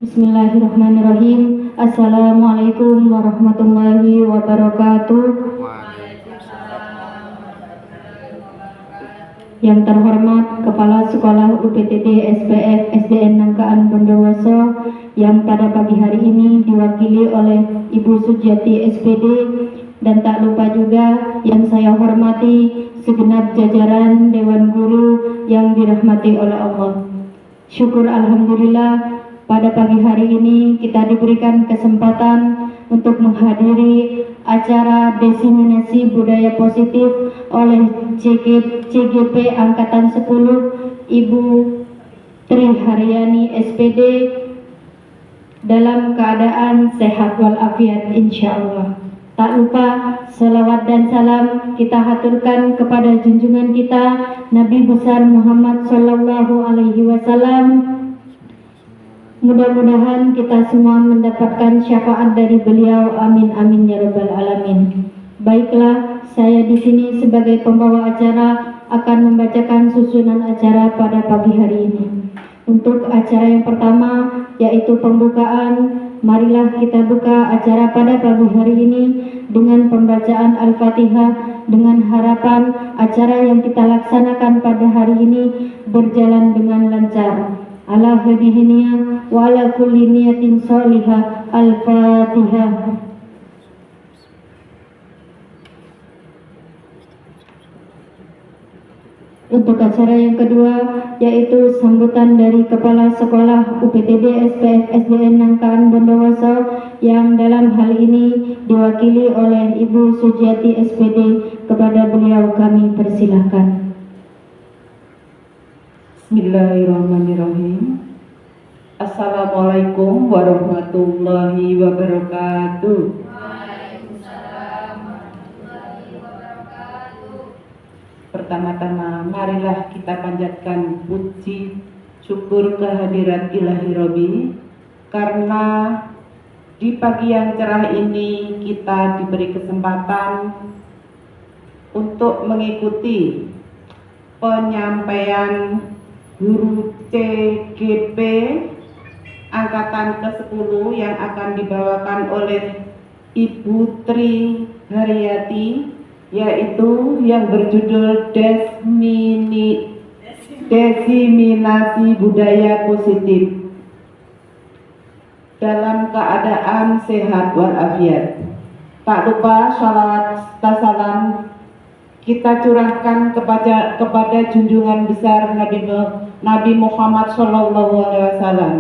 Bismillahirrahmanirrahim. Assalamualaikum warahmatullahi wabarakatuh. Yang terhormat Kepala Sekolah UPTD SPF SDN Nangkaan Bondowoso, yang pada pagi hari ini diwakili oleh Ibu Sujiati SPD, dan tak lupa juga yang saya hormati segenap jajaran Dewan Guru yang dirahmati oleh Allah. Syukur alhamdulillah, pada pagi hari ini kita diberikan kesempatan untuk menghadiri acara diseminasi budaya positif oleh CGP Angkatan 10 Ibu Tri Haryani SPD dalam keadaan sehat walafiat insyaallah. Tak lupa selawat dan salam kita haturkan kepada junjungan kita Nabi besar Muhammad Sallallahu Alaihi Wasallam. Mudah-mudahan kita semua mendapatkan syafaat dari beliau. Amin amin ya rabbal alamin. Baiklah, saya di sini sebagai pembawa acara akan membacakan susunan acara pada pagi hari ini. Untuk acara yang pertama yaitu pembukaan, marilah kita buka acara pada pagi hari ini dengan pembacaan Al-Fatihah, dengan harapan acara yang kita laksanakan pada hari ini berjalan dengan lancar. Ala hadihiniya wa ala kulli niyatin salihah. Al-Fatihah. Untuk acara yang kedua yaitu sambutan dari Kepala Sekolah UPTD SPF SDN Nangkaan Bondowoso, yang dalam hal ini diwakili oleh Ibu Sujiati SPD. Kepada beliau kami persilahkan. Bismillahirrahmanirrahim. Assalamualaikum warahmatullahi wabarakatuh. Pertama-tama marilah kita panjatkan puji syukur kehadirat Ilahi Robbi, karena di pagi yang cerah ini kita diberi kesempatan untuk mengikuti penyampaian guru CGP Angkatan ke-10 yang akan dibawakan oleh Ibu Tri Haryati, yaitu yang berjudul Diseminasi Budaya Positif dalam keadaan sehat walafiat. Tak lupa sholawat tasalam kita curahkan kepada junjungan besar Nabi Muhammad Sallallahu Alaihi Wasallam,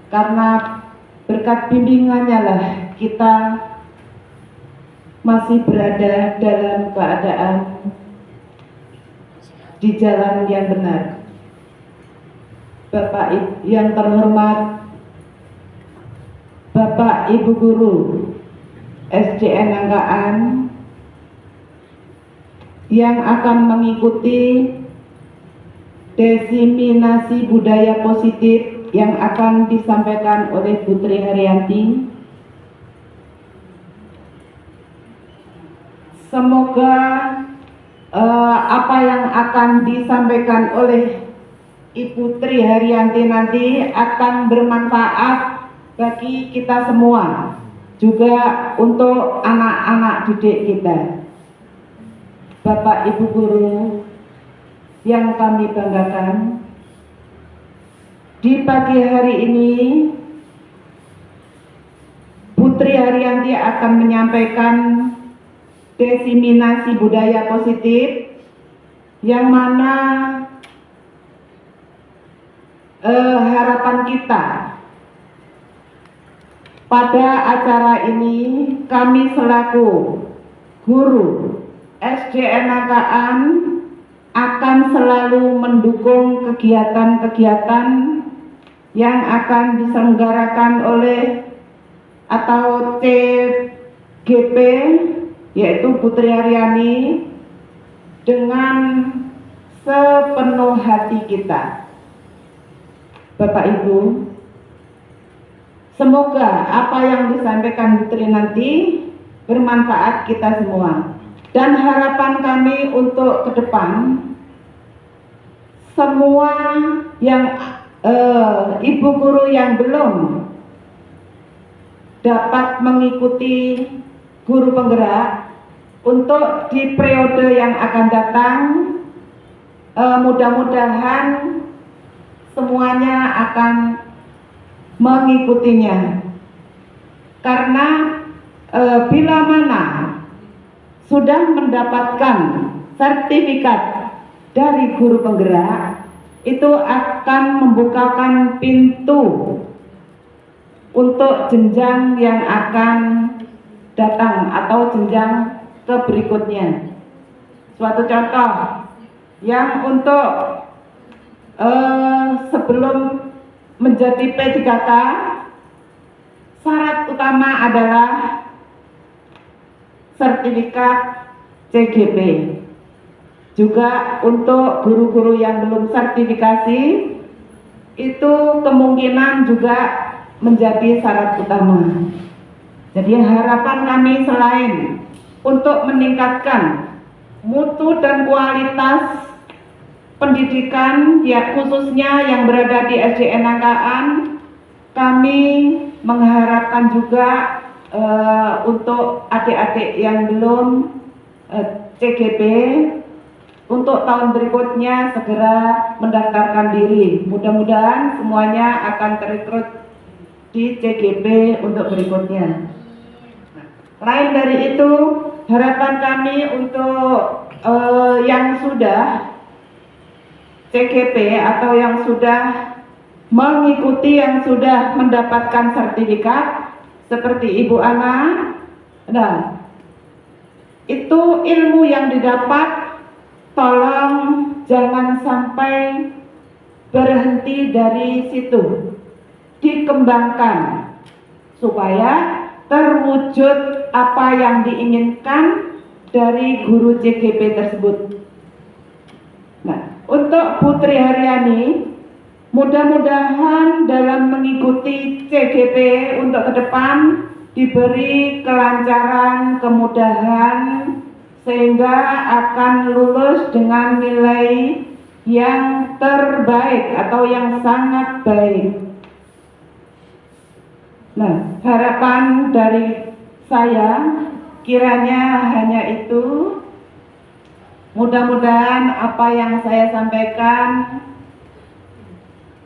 karena berkat bimbingannya lah kita masih berada dalam keadaan di jalan yang benar. Bapak yang terhormat, Bapak Ibu Guru SDN Nangkaan yang akan mengikuti diseminasi budaya positif yang akan disampaikan oleh Putri Haryanti. Semoga apa yang akan disampaikan oleh Ibu Tri Haryanti nanti akan bermanfaat bagi kita semua, juga untuk anak-anak didik kita. Bapak Ibu Guru yang kami banggakan, di pagi hari ini Putri Haryanti akan menyampaikan diseminasi budaya positif, yang mana harapan kita pada acara ini, kami selaku guru SDN Nangkaan akan selalu mendukung kegiatan-kegiatan yang akan diselenggarakan oleh atau CGP, yaitu Putri Haryani, dengan sepenuh hati kita. Bapak Ibu, semoga apa yang disampaikan Putri nanti bermanfaat kita semua. Dan harapan kami untuk ke depan, semua yang ibu guru yang belum dapat mengikuti guru penggerak untuk di periode yang akan datang. Mudah-mudahan semuanya akan mengikutinya, karena bila mana sudah mendapatkan sertifikat dari guru penggerak, itu akan membukakan pintu untuk jenjang yang akan datang atau jenjang ke berikutnya. Suatu contoh yang untuk sebelum menjadi P3K, syarat utama adalah sertifikat CGP. Juga untuk guru-guru yang belum sertifikasi, itu kemungkinan juga menjadi syarat utama. Jadi harapan kami selain untuk meningkatkan mutu dan kualitas pendidikan, ya khususnya yang berada di SDN Nangkaan, kami mengharapkan juga untuk adik-adik yang belum CGP, untuk tahun berikutnya segera mendaftarkan diri. Mudah-mudahan semuanya akan terekrut di CGP untuk berikutnya. Lain dari itu, harapan kami untuk yang sudah CGP atau yang sudah mengikuti, yang sudah mendapatkan sertifikat seperti Ibu Ana, nah itu ilmu yang didapat tolong jangan sampai berhenti dari situ, dikembangkan supaya terwujud apa yang diinginkan dari guru CGP tersebut. Nah, untuk Putri Haryani, mudah-mudahan dalam mengikuti CGP untuk ke depan diberi kelancaran, kemudahan, sehingga akan lulus dengan nilai yang terbaik atau yang sangat baik. Nah, harapan dari saya kiranya hanya itu. Mudah-mudahan apa yang saya sampaikan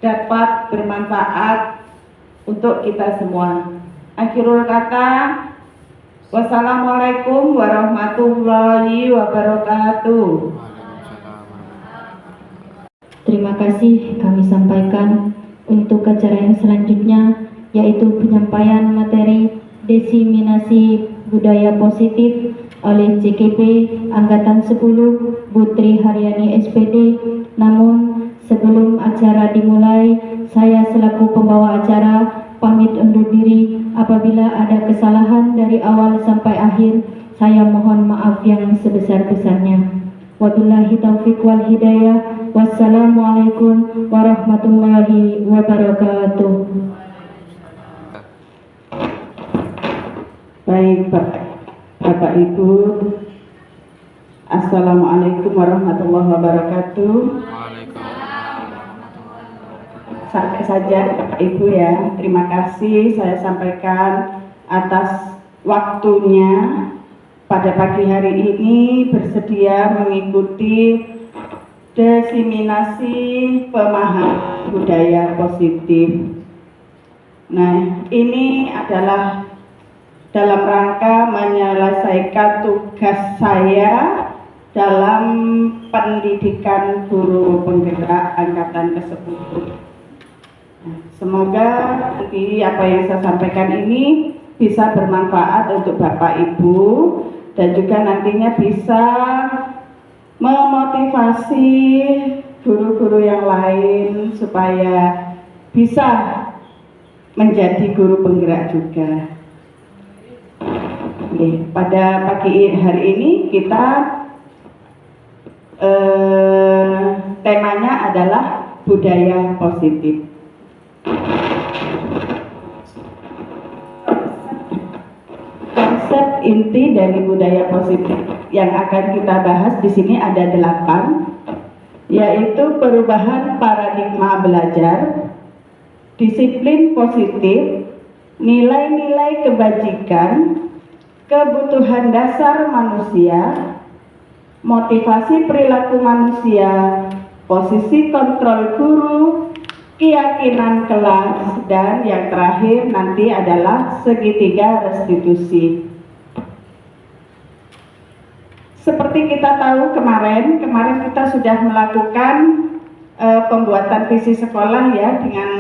dapat bermanfaat untuk kita semua. Akhirul kata, wassalamualaikum warahmatullahi wabarakatuh. Terima kasih kami sampaikan untuk acara yang selanjutnya, yaitu penyampaian materi diseminasi budaya positif oleh CGP Angkatan 10 Putri Haryani SPD. Namun sebelum acara dimulai, saya selaku pembawa acara pamit undur diri. Apabila ada kesalahan dari awal sampai akhir, saya mohon maaf yang sebesar-besarnya. Wabillahi taufiq wal hidayah. Wassalamualaikum warahmatullahi wabarakatuh. Baik, Bapak Ibu, Assalamualaikum warahmatullahi wabarakatuh. Sampai saja Ibu ya, terima kasih saya sampaikan atas waktunya pada pagi hari ini bersedia mengikuti diseminasi pemahaman budaya positif. Nah, ini adalah dalam rangka menyelesaikan tugas saya dalam pendidikan guru penggerak angkatan ke-10. Semoga nanti apa yang saya sampaikan ini bisa bermanfaat untuk Bapak Ibu dan juga nantinya bisa memotivasi guru-guru yang lain supaya bisa menjadi guru penggerak juga. Oke, pada pagi hari ini kita temanya adalah budaya positif. Konsep inti dari budaya positif yang akan kita bahas di sini ada 8, yaitu perubahan paradigma belajar, disiplin positif, nilai-nilai kebajikan, kebutuhan dasar manusia, motivasi perilaku manusia, posisi kontrol guru, keyakinan kelas, dan yang terakhir nanti adalah segitiga restitusi. Seperti kita tahu kemarin kita sudah melakukan pembuatan visi sekolah ya dengan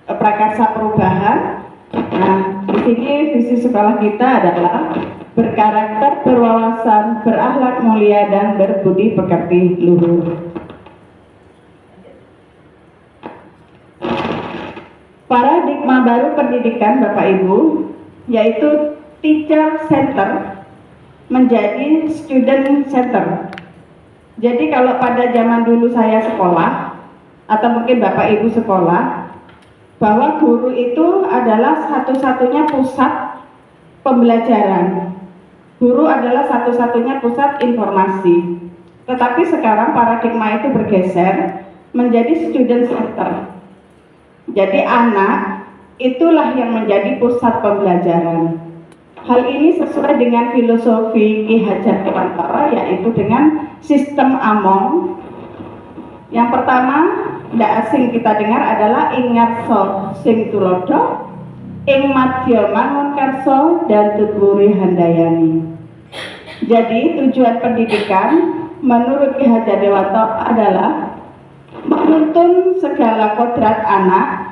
prakarsa perubahan. Nah, di sini visi sekolah kita adalah berkarakter, berwawasan, berakhlak mulia, dan berbudi pekerti luhur. Paradigma baru pendidikan Bapak Ibu yaitu teacher center menjadi student center. Jadi kalau pada zaman dulu saya sekolah atau mungkin Bapak Ibu sekolah, bahwa guru itu adalah satu-satunya pusat pembelajaran. Guru adalah satu-satunya pusat informasi. Tetapi sekarang paradigma itu bergeser menjadi student center. Jadi anak itulah yang menjadi pusat pembelajaran. Hal ini sesuai dengan filosofi Ki Hajar Dewantara, yaitu dengan sistem Among. Yang pertama, tidak asing kita dengar adalah ing ngarsa sing tulodo, ing madya mangun karso, dan tuturi handayani. Jadi tujuan pendidikan menurut Ki Hajar Dewantara adalah menuntun segala kodrat anak,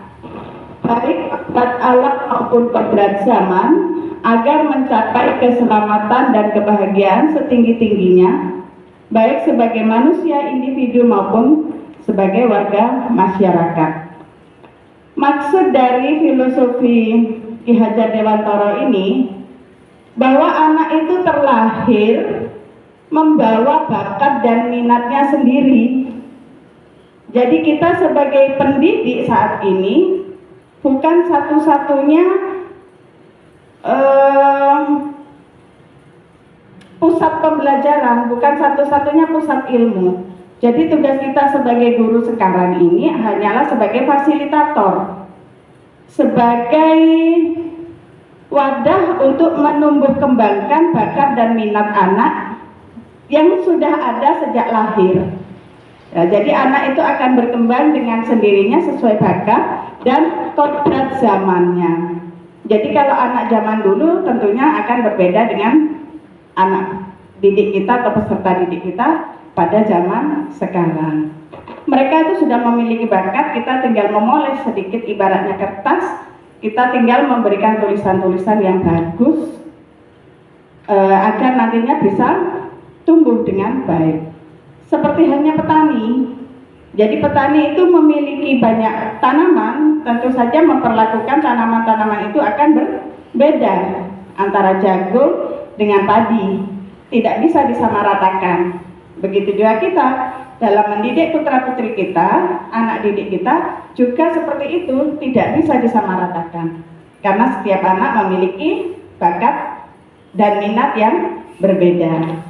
baik kodrat alam maupun kodrat zaman, agar mencapai keselamatan dan kebahagiaan setinggi-tingginya, baik sebagai manusia individu maupun sebagai warga masyarakat. Maksud dari filosofi Ki Hajar Dewantara ini, bahwa anak itu terlahir membawa bakat dan minatnya sendiri. Jadi kita sebagai pendidik saat ini bukan satu-satunya pusat pembelajaran, bukan satu-satunya pusat ilmu. Jadi tugas kita sebagai guru sekarang ini hanyalah sebagai fasilitator, sebagai wadah untuk menumbuh kembangkan bakat dan minat anak yang sudah ada sejak lahir. Ya, jadi anak itu akan berkembang dengan sendirinya sesuai bakat dan kodrat zamannya. Jadi kalau anak zaman dulu tentunya akan berbeda dengan anak didik kita atau peserta didik kita pada zaman sekarang. Mereka itu sudah memiliki bakat, kita tinggal memoles sedikit ibaratnya kertas, kita tinggal memberikan tulisan-tulisan yang bagus agar nantinya bisa tumbuh dengan baik. Seperti halnya petani. Jadi petani itu memiliki banyak tanaman, tentu saja memperlakukan tanaman-tanaman itu akan berbeda antara jagung dengan padi, tidak bisa disamaratakan. Begitu juga kita dalam mendidik putra-putri kita, anak didik kita juga seperti itu, tidak bisa disamaratakan. Karena setiap anak memiliki bakat dan minat yang berbeda.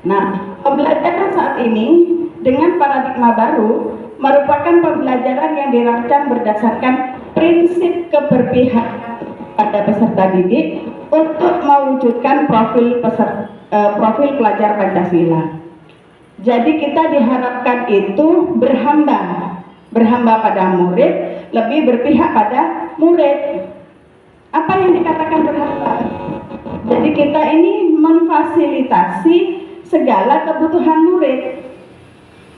Nah, pembelajaran saat ini dengan paradigma baru merupakan pembelajaran yang dirancang berdasarkan prinsip keberpihakan pada peserta didik untuk mewujudkan profil pelajar Pancasila. Jadi kita diharapkan itu berhamba pada murid, lebih berpihak pada murid. Apa yang dikatakan berhamba? Jadi kita ini memfasilitasi segala kebutuhan murid.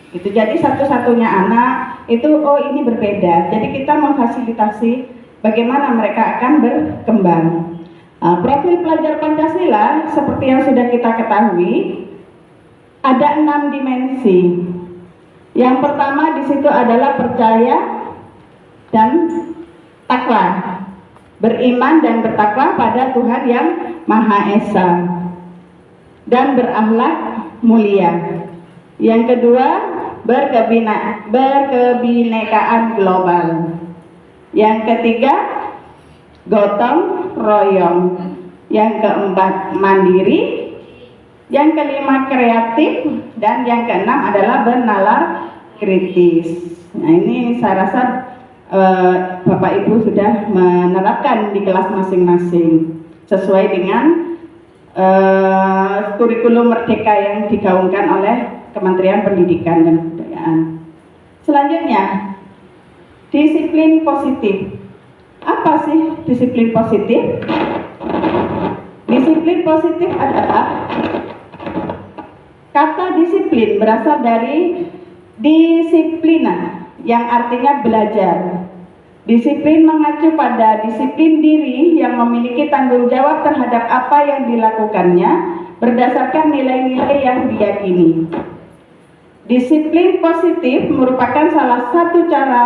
Itu jadi satu-satunya anak itu ini berbeda. Jadi kita memfasilitasi bagaimana mereka akan berkembang. Profil pelajar Pancasila seperti yang sudah kita ketahui ada 6 dimensi. Yang pertama di situ adalah percaya dan takwa, beriman dan bertakwa pada Tuhan yang Maha Esa, dan berakhlak mulia. Yang kedua, berkebinekaan global. Yang ketiga, gotong royong. Yang keempat, mandiri. Yang kelima, kreatif. Dan yang keenam adalah bernalar kritis. Nah, ini saya rasa Bapak Ibu sudah menerapkan di kelas masing-masing sesuai dengan kurikulum Merdeka yang digaungkan oleh Kementerian Pendidikan dan Kebudayaan. Selanjutnya, disiplin positif. Apa sih disiplin positif? Disiplin positif adalah kata disiplin berasal dari disiplina yang artinya belajar. Disiplin mengacu pada disiplin diri yang memiliki tanggung jawab terhadap apa yang dilakukannya berdasarkan nilai-nilai yang diyakini. Disiplin positif merupakan salah satu cara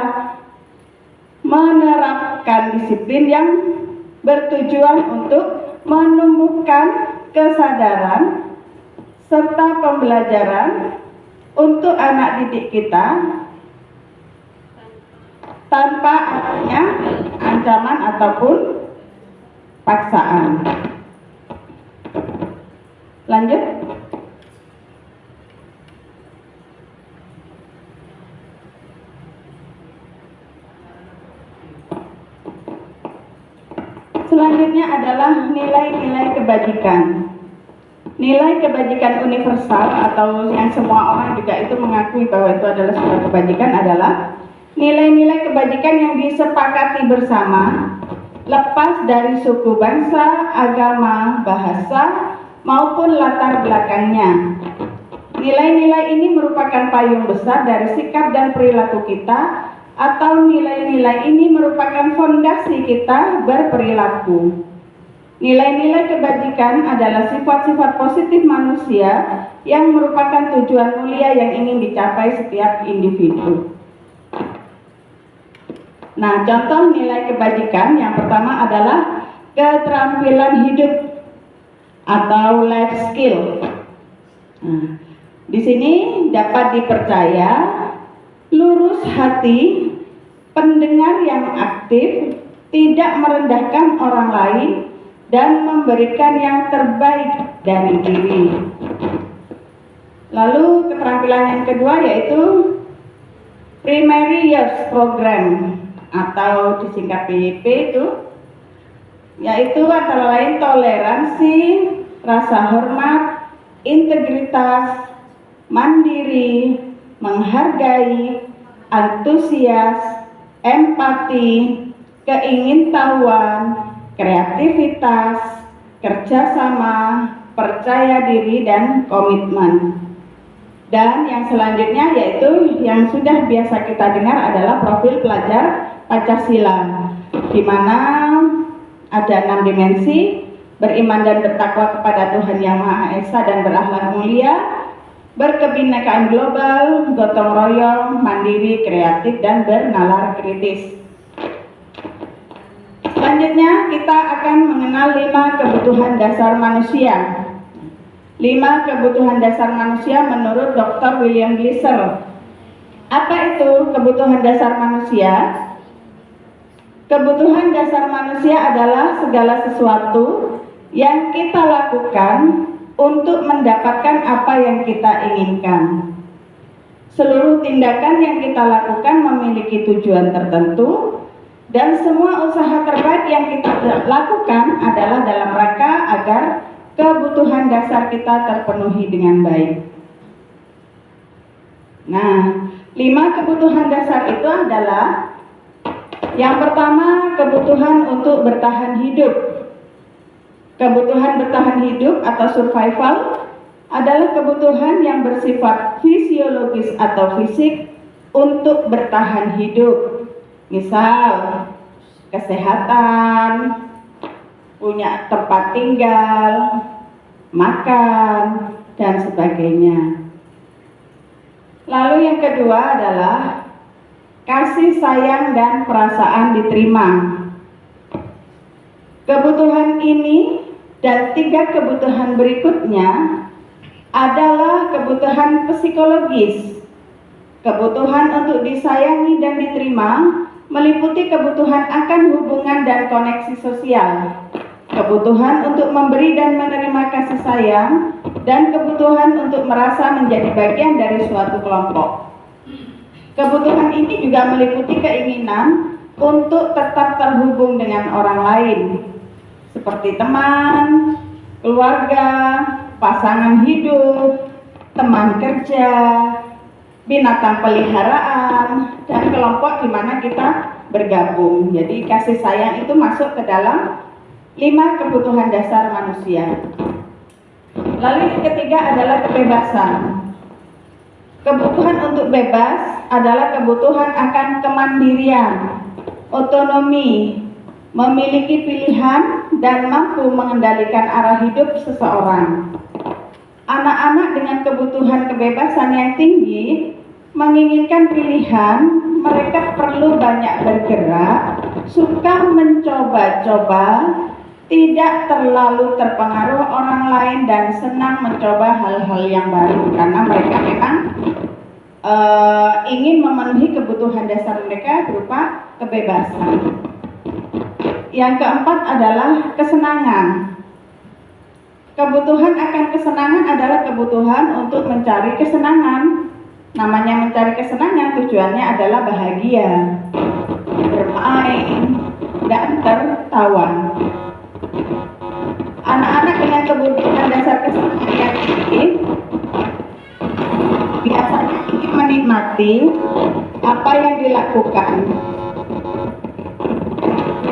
menerapkan disiplin yang bertujuan untuk menumbuhkan kesadaran serta pembelajaran untuk anak didik kita tanpa adanya ancaman ataupun paksaan. Lanjut. Selanjutnya adalah nilai-nilai kebajikan. Nilai kebajikan universal atau yang semua orang juga itu mengakui bahwa itu adalah sebuah kebajikan adalah nilai-nilai kebajikan yang disepakati bersama lepas dari suku bangsa, agama, bahasa maupun latar belakangnya. Nilai-nilai ini merupakan payung besar dari sikap dan perilaku kita, atau nilai-nilai ini merupakan fondasi kita berperilaku. Nilai-nilai kebajikan adalah sifat-sifat positif manusia yang merupakan tujuan mulia yang ingin dicapai setiap individu. Nah, contoh nilai kebajikan yang pertama adalah keterampilan hidup atau life skill. Nah, di sini dapat dipercaya lurus hati, pendengar yang aktif, tidak merendahkan orang lain, dan memberikan yang terbaik dari diri. Lalu keterampilan yang kedua yaitu Primary Years Program atau disingkat PYP itu, yaitu antara lain toleransi, rasa hormat, integritas, mandiri, menghargai, antusias, empati, keingintahuan, kreativitas, kerjasama, percaya diri, dan komitmen. Dan yang selanjutnya yaitu yang sudah biasa kita dengar adalah profil pelajar Pancasila, di mana ada 6 dimensi: beriman dan bertakwa kepada Tuhan Yang Maha Esa dan berakhlak mulia, berkebinekaan global, gotong royong, mandiri, kreatif, dan bernalar kritis. Selanjutnya kita akan mengenal 5 kebutuhan dasar manusia. 5 kebutuhan dasar manusia menurut Dr. William Glasser. Apa itu kebutuhan dasar manusia? Kebutuhan dasar manusia adalah segala sesuatu yang kita lakukan untuk mendapatkan apa yang kita inginkan. Seluruh tindakan yang kita lakukan memiliki tujuan tertentu, dan semua usaha terbaik yang kita lakukan adalah dalam rangka agar kebutuhan dasar kita terpenuhi dengan baik. Nah, 5 kebutuhan dasar itu adalah: yang pertama, kebutuhan untuk bertahan hidup. Kebutuhan bertahan hidup atau survival adalah kebutuhan yang bersifat fisiologis atau fisik untuk bertahan hidup. Misal, kesehatan, punya tempat tinggal, makan, dan sebagainya. Lalu yang kedua adalah kasih sayang dan perasaan diterima. Kebutuhan ini dan 3 kebutuhan berikutnya adalah kebutuhan psikologis. Kebutuhan untuk disayangi dan diterima meliputi kebutuhan akan hubungan dan koneksi sosial, kebutuhan untuk memberi dan menerima kasih sayang, dan kebutuhan untuk merasa menjadi bagian dari suatu kelompok. Kebutuhan ini juga meliputi keinginan untuk tetap terhubung dengan orang lain, seperti teman, keluarga, pasangan hidup, teman kerja, binatang peliharaan, dan kelompok di mana kita bergabung. Jadi kasih sayang itu masuk ke dalam 5 kebutuhan dasar manusia. Lalu yang ketiga adalah kebebasan. Kebutuhan untuk bebas adalah kebutuhan akan kemandirian, otonomi, memiliki pilihan, dan mampu mengendalikan arah hidup seseorang. Anak-anak dengan kebutuhan kebebasan yang tinggi menginginkan pilihan, mereka perlu banyak bergerak, suka mencoba-coba, tidak terlalu terpengaruh orang lain, dan senang mencoba hal-hal yang baru karena mereka memang ingin memenuhi kebutuhan dasar mereka berupa kebebasan. Yang keempat adalah kesenangan. Kebutuhan akan kesenangan adalah kebutuhan untuk mencari kesenangan. Namanya mencari kesenangan, tujuannya adalah bahagia, bermain, dan tertawa. Anak-anak dengan kebutuhan dasar kesenangan yang tinggi biasanya ingin menikmati apa yang dilakukan.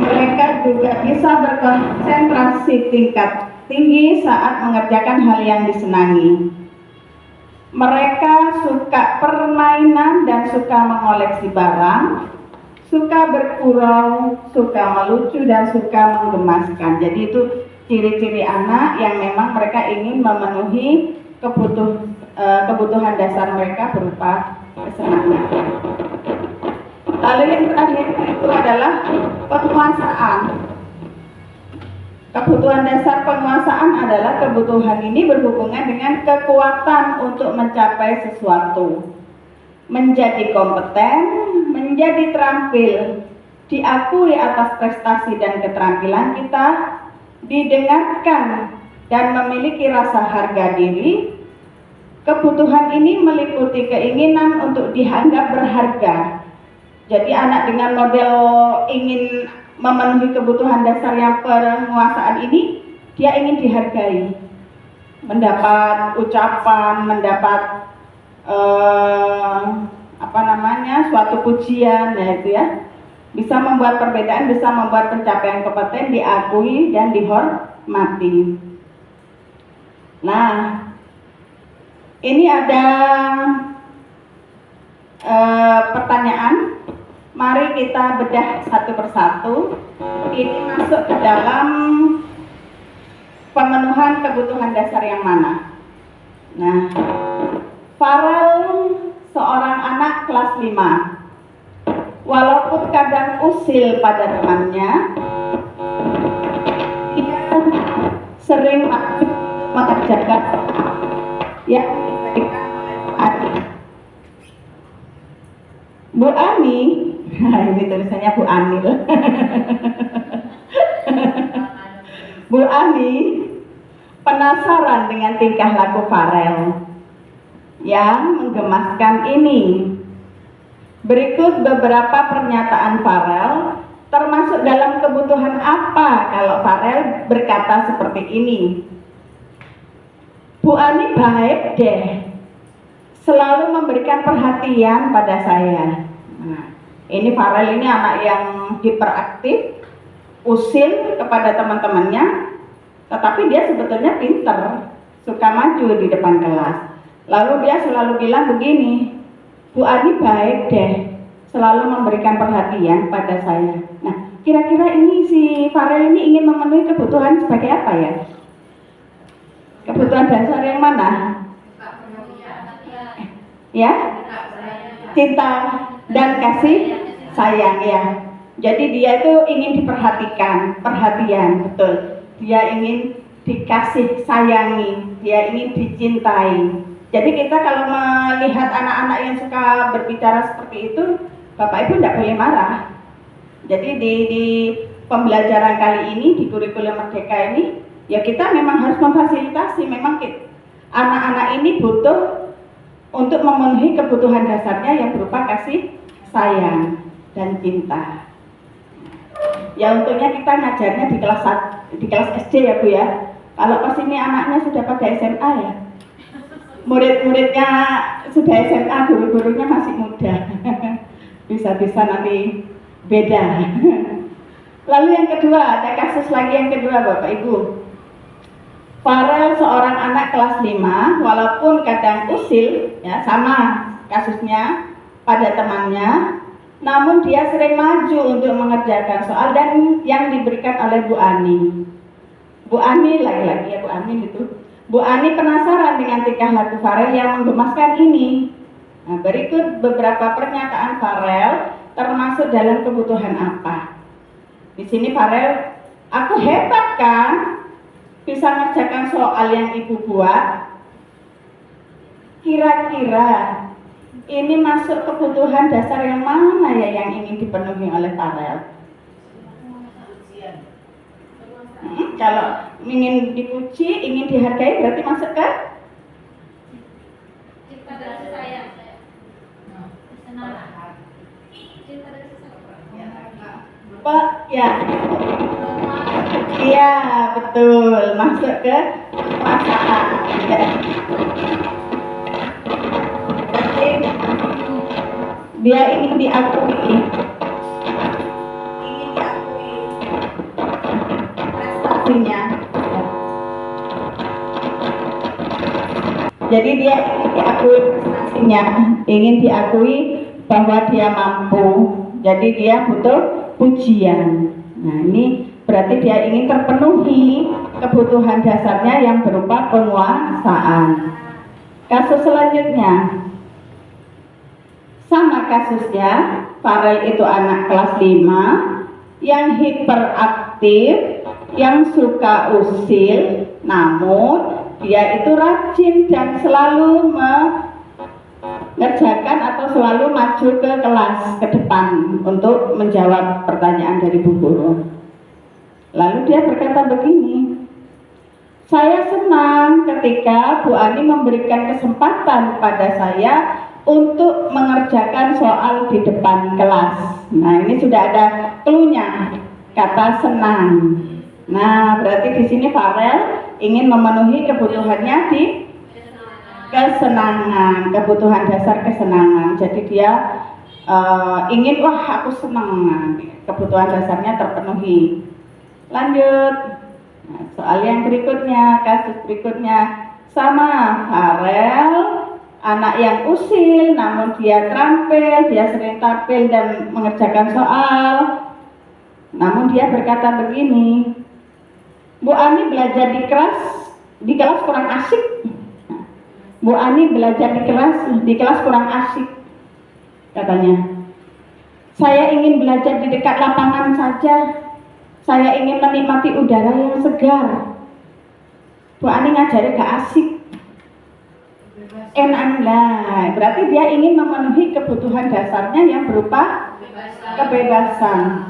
Mereka juga bisa berkonsentrasi tingkat tinggi saat mengerjakan hal yang disenangi. Mereka suka permainan dan suka mengoleksi barang, suka bergurau, suka melucu, dan suka menggemaskan. Jadi itu ciri-ciri anak yang memang mereka ingin memenuhi kebutuhan dasar mereka berupa kesenangan. Lalu yang terakhir itu adalah penguasaan. Kebutuhan dasar penguasaan adalah kebutuhan ini berhubungan dengan kekuatan untuk mencapai sesuatu, menjadi kompeten, menjadi terampil, diakui atas prestasi dan keterampilan kita, didengarkan, dan memiliki rasa harga diri. Kebutuhan ini meliputi keinginan untuk dianggap berharga. Jadi anak dengan model ingin memenuhi kebutuhan dasar yang penguasaan ini, dia ingin dihargai, mendapat ucapan, mendapat suatu pujian, ya itu ya, bisa membuat perbedaan, bisa membuat pencapaian kompeten diakui dan dihormati. Nah, ini ada pertanyaan. Mari kita bedah satu persatu. Ini masuk ke dalam pemenuhan kebutuhan dasar yang mana? Nah, Farel seorang anak kelas 5. Walaupun kadang usil pada temannya, dia sering mengerjakan yang diberikan oleh Bu Ani. Ini tulisannya Bu Anil. Bu Ani penasaran dengan tingkah laku Farel yang menggemaskan ini. Berikut beberapa pernyataan Farel, termasuk dalam kebutuhan apa kalau Farel berkata seperti ini. Bu Ani baik deh, selalu memberikan perhatian pada saya. Nah, ini Farel ini anak yang hiperaktif, usil kepada teman-temannya, tetapi dia sebetulnya pinter, suka maju di depan kelas. Lalu dia selalu bilang begini, Bu Ani baik deh, selalu memberikan perhatian pada saya. Nah, kira-kira ini si Farel ini ingin memenuhi kebutuhan sebagai apa ya? Kebutuhan dasar yang mana? Ya? Cinta dan kasih sayang ya. Jadi dia itu ingin diperhatikan, perhatian, betul. Dia ingin dikasih sayangi, dia ingin dicintai. Jadi kita kalau melihat anak-anak yang suka berbicara seperti itu, Bapak Ibu tidak boleh marah. Jadi di pembelajaran kali ini, di kurikulum Merdeka ini, ya kita memang harus memfasilitasi. Memang anak-anak ini butuh untuk memenuhi kebutuhan dasarnya yang berupa kasih sayang dan cinta. Ya untungnya kita ngajarnya di kelas SD ya Bu ya. Kalau pas ini anaknya sudah pada SMA ya, murid-muridnya sudah SMA, guru-gurunya masih muda. Bisa-bisa nanti beda. Lalu yang kedua, ada kasus lagi yang kedua Bapak Ibu. Farel seorang anak kelas 5, walaupun kadang usil, ya sama kasusnya pada temannya, namun dia sering maju untuk mengerjakan soal dan yang diberikan oleh Bu Ani. Bu Ani lagi-lagi ya Bu Ani itu. Bu Ani penasaran dengan tingkah laku Farel yang menggemaskan ini. Nah, berikut beberapa pernyataan Farel termasuk dalam kebutuhan apa. Di sini Farel, aku hebat kan? Bisa mengerjakan soal yang ibu buat. Kira-kira ini masuk kebutuhan dasar yang mana ya yang ingin dipenuhi oleh Farel? Kalau ingin dipuji, ingin dihargai, berarti masuk ke Cinta kasih sayang. Kesenangan. Cinta kasih sayang. Pak, ya. Iya, betul. Masuk ke pasangan. Ya. Jadi, dia ingin diakui. Ingin diakui prestasinya. Jadi dia ingin diakui prestasinya, ingin diakui bahwa dia mampu. Jadi dia butuh pujian. Nah, ini berarti dia ingin terpenuhi kebutuhan dasarnya yang berupa penguasaan. Kasus selanjutnya, sama kasusnya, Farel itu anak kelas 5 yang hiperaktif, yang suka usil, namun dia itu rajin dan selalu mengerjakan atau selalu maju ke kelas ke depan untuk menjawab pertanyaan dari Bu Guru. Lalu dia berkata begini, saya senang ketika Bu Ani memberikan kesempatan pada saya untuk mengerjakan soal di depan kelas. Nah, ini sudah ada clue-nya, kata senang. Nah, berarti di sini Farel ingin memenuhi kebutuhannya di kesenangan, kebutuhan dasar kesenangan. Jadi dia ingin, wah aku senang, kebutuhan dasarnya terpenuhi. Lanjut, nah, soal yang berikutnya, kasus berikutnya, sama Farel, anak yang usil, namun dia terampil, dia sering tampil dan mengerjakan soal. Namun dia berkata begini, Bu Ani belajar di kelas kurang asik. Bu Ani belajar di kelas kurang asik, katanya. Saya ingin belajar di dekat lapangan saja. Saya ingin menikmati udara yang segar. Bu Ani ngajarnya gak asik. Enak lah. Berarti dia ingin memenuhi kebutuhan dasarnya yang berupa kebebasan.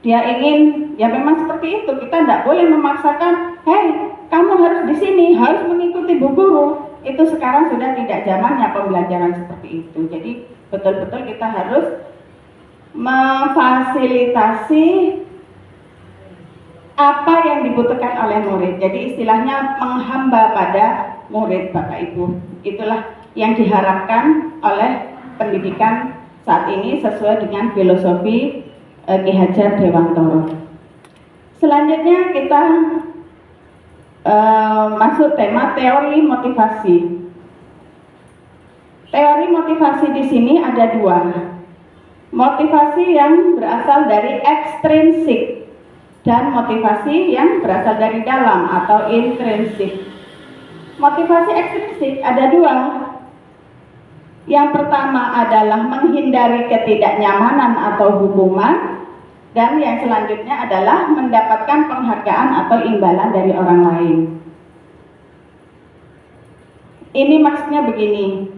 Dia ingin, ya memang seperti itu. Kita tidak boleh memaksakan, hei, kamu harus di sini, harus mengikuti Bu Guru. Itu sekarang sudah tidak zamannya pembelajaran seperti itu. Jadi betul-betul kita harus memfasilitasi apa yang dibutuhkan oleh murid. Jadi istilahnya menghamba pada murid, Bapak Ibu. Itulah yang diharapkan oleh pendidikan saat ini sesuai dengan filosofi Ki Hajar Dewantoro. Selanjutnya kita masuk tema teori motivasi. Teori motivasi di sini ada dua. Motivasi yang berasal dari ekstrinsik dan motivasi yang berasal dari dalam atau intrinsik. Motivasi ekstrinsik ada dua. Yang pertama adalah menghindari ketidaknyamanan atau hukuman, dan yang selanjutnya adalah mendapatkan penghargaan atau imbalan dari orang lain. Ini maksudnya begini,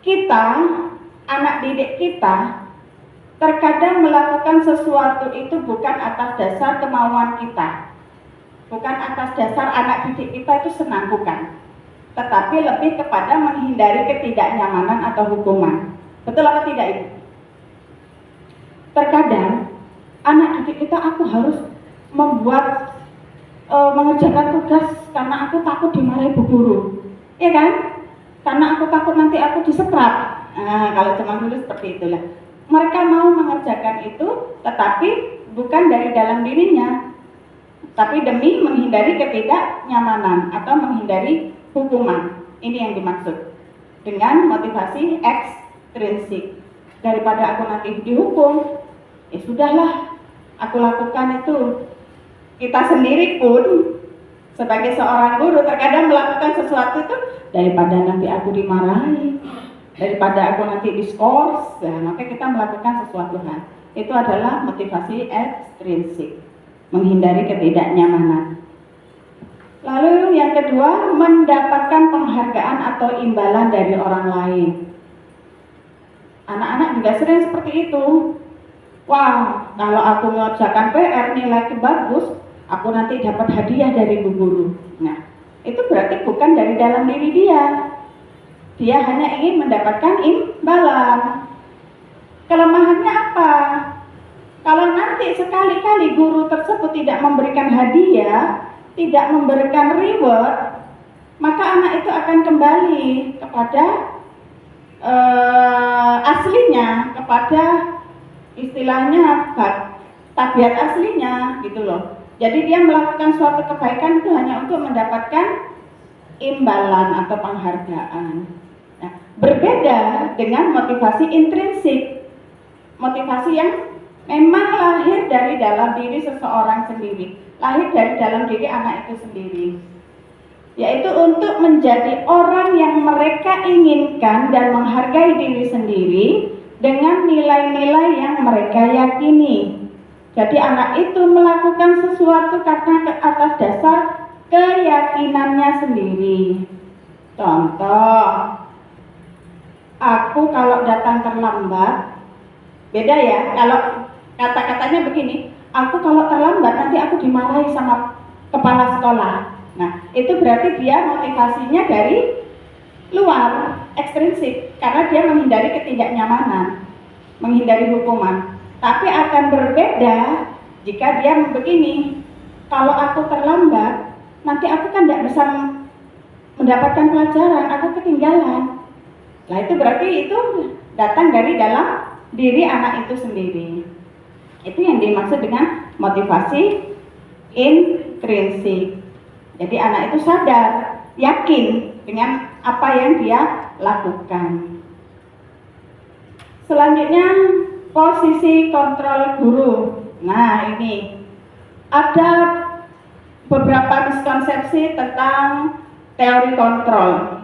kita, anak didik kita, terkadang melakukan sesuatu itu bukan atas dasar kemauan kita, bukan atas dasar anak didik kita itu senang, bukan. tetapi lebih kepada menghindari ketidaknyamanan atau hukuman. Betul apa tidak, Ibu? Terkadang anak didik kita aku harus membuat mengerjakan tugas karena aku takut dimarahi bu guru, ya kan? Karena aku takut nanti aku disetrap. Nah, kalau zaman dulu seperti itulah. Mereka mau mengerjakan itu, tetapi bukan dari dalam dirinya, tapi demi menghindari ketidaknyamanan atau menghindari hukuman. Ini yang dimaksud dengan motivasi ekstrinsik. Daripada aku nanti dihukum, ya sudahlah, aku lakukan itu. Kita sendiri pun sebagai seorang guru terkadang melakukan sesuatu itu daripada nanti aku dimarahi, daripada aku nanti diskors, maka kita melakukan sesuatu hal. Itu adalah motivasi ekstrinsik, menghindari ketidaknyamanan. Lalu yang kedua, mendapatkan penghargaan atau imbalan dari orang lain. Anak-anak juga sering seperti itu. Wah, kalau aku mengerjakan PR nilai bagus, aku nanti dapat hadiah dari bu guru. Nah, itu berarti bukan dari dalam diri dia. Dia hanya ingin mendapatkan imbalan. Kelemahannya apa? Kalau nanti sekali-kali guru tersebut tidak memberikan hadiah, tidak memberikan reward, maka anak itu akan kembali kepada aslinya, kepada istilahnya tabiat aslinya, gitu loh. Jadi dia melakukan suatu kebaikan itu hanya untuk mendapatkan imbalan atau penghargaan. Nah, berbeda dengan motivasi intrinsik, motivasi yang memang lahir dari dalam diri seseorang sendiri, lahir dari dalam diri anak itu sendiri, yaitu untuk menjadi orang yang mereka inginkan dan menghargai diri sendiri dengan nilai-nilai yang mereka yakini. Jadi anak itu melakukan sesuatu karena atas dasar keyakinannya sendiri. Contoh, aku kalau datang terlambat, beda ya, kalau kata-katanya begini, aku kalau terlambat nanti aku dimarahi sama kepala sekolah. Nah, itu berarti dia motivasinya dari luar, ekstrinsik, karena dia menghindari ketidaknyamanan, menghindari hukuman. Tapi akan berbeda jika dia begini, kalau aku terlambat, nanti aku kan tidak bisa mendapatkan pelajaran, aku ketinggalan. Nah, itu berarti itu datang dari dalam diri anak itu sendiri. Itu yang dimaksud dengan motivasi intrinsik. Jadi anak itu sadar, yakin dengan apa yang dia lakukan. Selanjutnya, posisi kontrol guru. Nah, ini ada beberapa miskonsepsi tentang teori kontrol.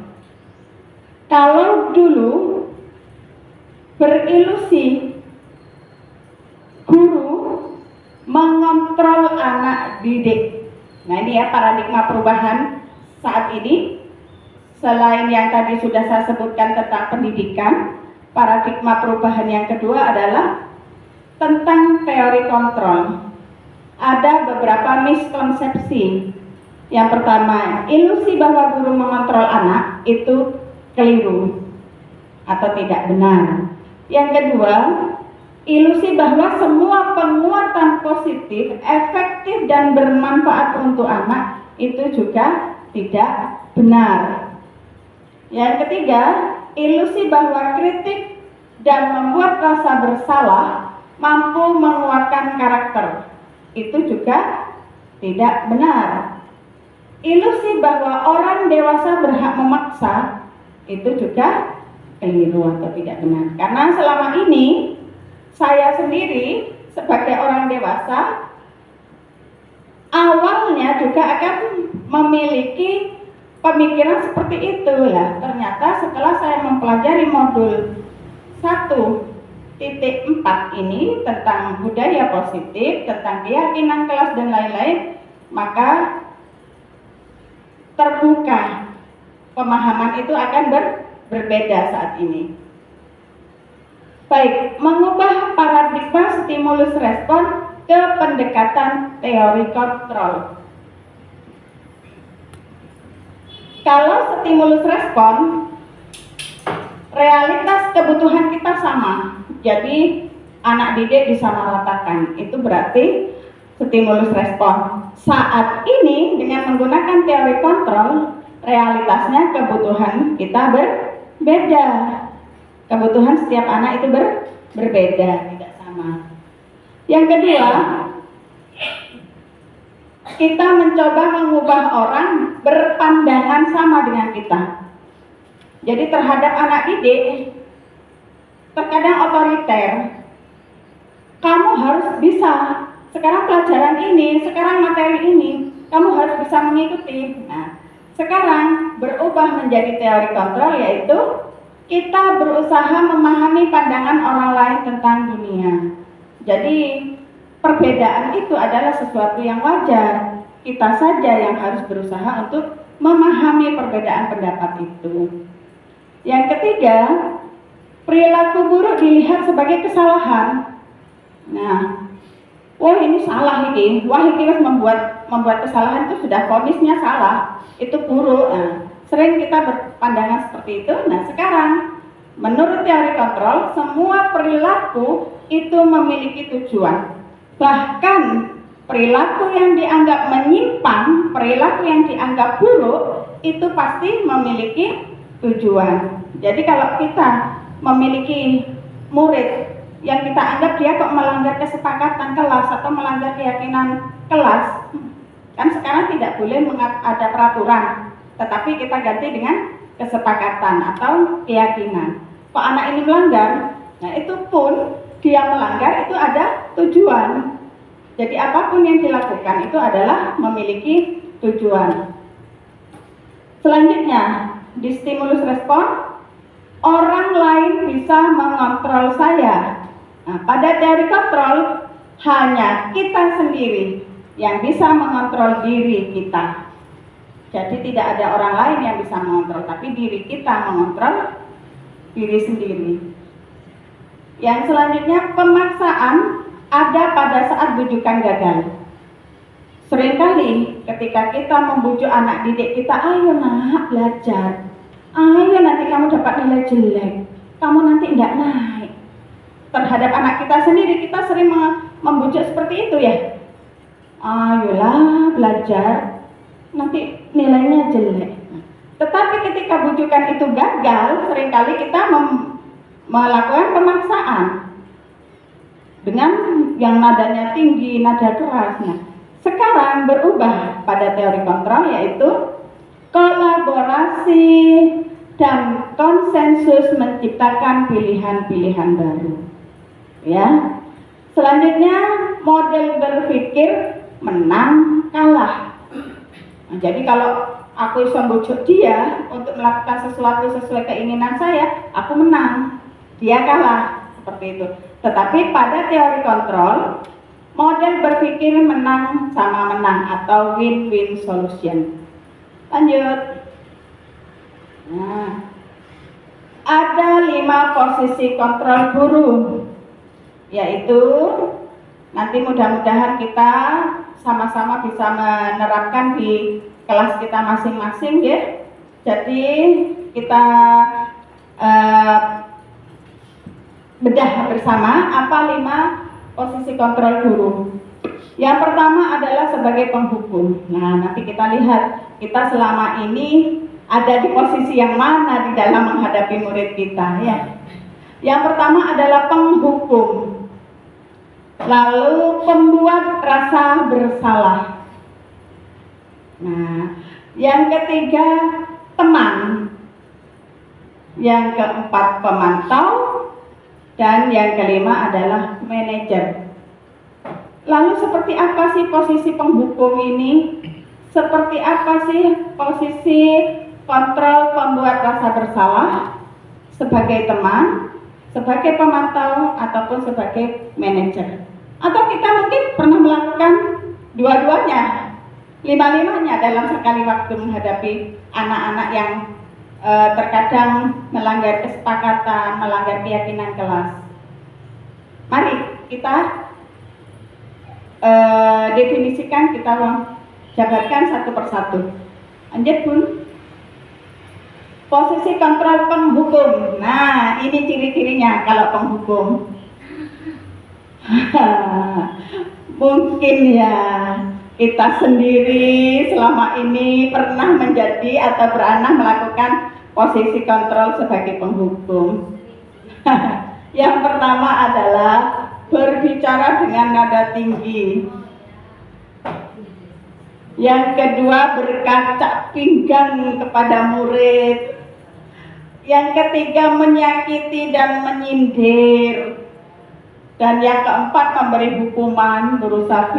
Kalau dulu berilusi guru mengontrol anak didik. Nah, ini ya paradigma perubahan saat ini. Selain yang tadi sudah saya sebutkan tentang pendidikan, paradigma perubahan yang kedua adalah tentang teori kontrol. Ada beberapa miskonsepsi. Yang pertama, ilusi bahwa guru mengontrol anak itu keliru atau tidak benar. Yang kedua, ilusi bahwa semua penguatan positif, efektif dan bermanfaat untuk anak itu juga tidak benar. Yang ketiga, ilusi bahwa kritik dan membuat rasa bersalah mampu menguatkan karakter. Itu juga tidak benar. Ilusi bahwa orang dewasa berhak memaksa itu juga keliru atau tidak benar. Karena selama ini saya sendiri sebagai orang dewasa awalnya juga akan memiliki pemikiran seperti itu lah. Ternyata setelah saya mempelajari modul 1.4 ini tentang budaya positif, tentang keyakinan kelas dan lain-lain, maka terbuka pemahaman itu akan berbeda saat ini. Baik, mengubah paradigma stimulus respon ke pendekatan teori kontrol. Kalau stimulus respon, realitas kebutuhan kita sama. Jadi anak didik disamaratakan. Itu berarti stimulus respon. Saat ini dengan menggunakan teori kontrol, realitasnya kebutuhan kita berbeda. Kebutuhan setiap anak itu berbeda, tidak sama. Yang kedua, kita mencoba mengubah orang berpandangan sama dengan kita. Jadi terhadap anak didik, terkadang otoriter. Kamu harus bisa, sekarang pelajaran ini, sekarang materi ini, kamu harus bisa mengikuti. Nah, sekarang berubah menjadi teori kontrol, yaitu kita berusaha memahami pandangan orang lain tentang dunia. Jadi perbedaan itu adalah sesuatu yang wajar. Kita saja yang harus berusaha untuk memahami perbedaan pendapat itu. Yang ketiga, perilaku buruk dilihat sebagai kesalahan. Nah, wah ini salah ini, wah ini membuat kesalahan itu sudah vonisnya salah, itu buruk. Nah, sering kita berpandangan seperti itu. Nah, sekarang menurut teori kontrol, semua perilaku itu memiliki tujuan. Bahkan perilaku yang dianggap menyimpang, perilaku yang dianggap buruk, itu pasti memiliki tujuan. Jadi kalau kita memiliki murid yang kita anggap dia kok melanggar kesepakatan kelas atau melanggar keyakinan kelas, kan sekarang tidak boleh ada peraturan, tetapi kita ganti dengan kesepakatan atau keyakinan. Kok anak ini melanggar? Nah, itu pun dia melanggar itu ada tujuan. Jadi apapun yang dilakukan itu adalah memiliki tujuan. Selanjutnya, di stimulus respon, orang lain bisa mengontrol saya. Nah, pada teori kontrol, hanya kita sendiri yang bisa mengontrol diri kita. Jadi tidak ada orang lain yang bisa mengontrol, tapi diri kita mengontrol diri sendiri. Yang selanjutnya, pemaksaan ada pada saat bujukan gagal. Seringkali ketika kita membujuk anak didik kita, ayo nak belajar, ayo nanti kamu dapat nilai jelek, kamu nanti tidak naik. Terhadap anak kita sendiri, kita sering membujuk seperti itu ya. Ayolah belajar, nanti nilainya jelek. Tetapi ketika bujukan itu gagal, seringkali kita melakukan pemaksaan dengan yang nadanya tinggi, nada keras. Nah, sekarang berubah pada teori kontrol, yaitu kolaborasi dan konsensus menciptakan pilihan-pilihan baru. Ya. Selanjutnya, model berpikir menang kalah. Nah, jadi kalau aku bisa membujuk dia untuk melakukan sesuatu sesuai keinginan saya, aku menang, dia kalah, seperti itu. Tetapi pada teori kontrol, model berpikir menang sama menang atau win-win solution. Lanjut. Nah, ada 5 posisi kontrol guru, yaitu nanti mudah-mudahan kita sama-sama bisa menerapkan di kelas kita masing-masing ya. Jadi kita bedah bersama apa 5 posisi kontrol guru. Yang pertama adalah sebagai penghukum. Nah, nanti kita lihat kita selama ini ada di posisi yang mana di dalam menghadapi murid kita ya. Yang pertama adalah penghukum. Lalu pembuat rasa bersalah. Nah, yang ketiga teman. Yang keempat pemantau. Dan yang kelima adalah manajer. Lalu seperti apa sih posisi penghukum ini? Seperti apa sih posisi kontrol pembuat rasa bersalah? Sebagai teman, sebagai pemantau, ataupun sebagai manajer. Atau kita mungkin pernah melakukan dua-duanya, 5-5-nya dalam sekali waktu menghadapi anak-anak yang terkadang melanggar kesepakatan, melanggar keyakinan kelas. Mari kita definisikan, kita jabarkan satu persatu. Lanjut Bun. Posisi kontrol penghukum. Nah, ini ciri-cirinya kalau penghukum. Mungkin ya kita sendiri selama ini pernah menjadi atau pernah melakukan posisi kontrol sebagai penghukum. Yang pertama adalah berbicara dengan nada tinggi. Yang kedua, berkacak pinggang kepada murid. Yang ketiga, menyakiti dan menyindir. Dan yang keempat, memberi hukuman berupa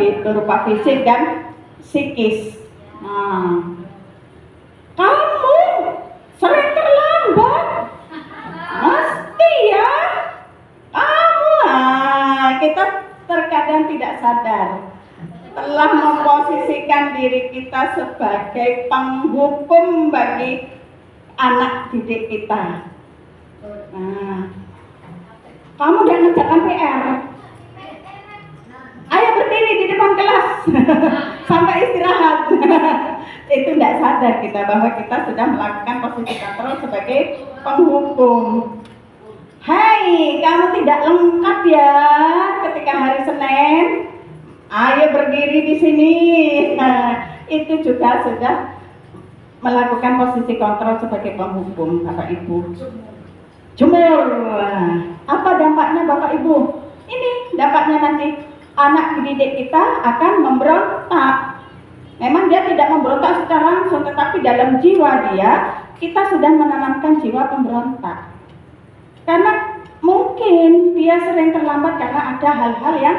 fisik dan psikis. Nah, kamu sering terlambat, mesti ya. Kita terkadang tidak sadar telah memposisikan diri kita sebagai penghukum bagi anak didik kita. Nah, kamu jangan ngerjakan PR. Ayo berdiri di depan kelas sampai istirahat. Itu tidak sadar kita bahwa kita sudah melakukan posisi kontrol sebagai penghukum. Hai, kamu tidak lengkap ya ketika hari Senin. Ayo berdiri di sini. Itu juga sudah melakukan posisi kontrol sebagai penghukum, Bapak Ibu. Jemur. Apa dampaknya Bapak Ibu? Ini dampaknya nanti anak didik kita akan memberontak. Memang dia tidak memberontak secara langsung, tetapi dalam jiwa dia, kita sudah menanamkan jiwa pemberontak. Karena mungkin dia sering terlambat karena ada hal-hal yang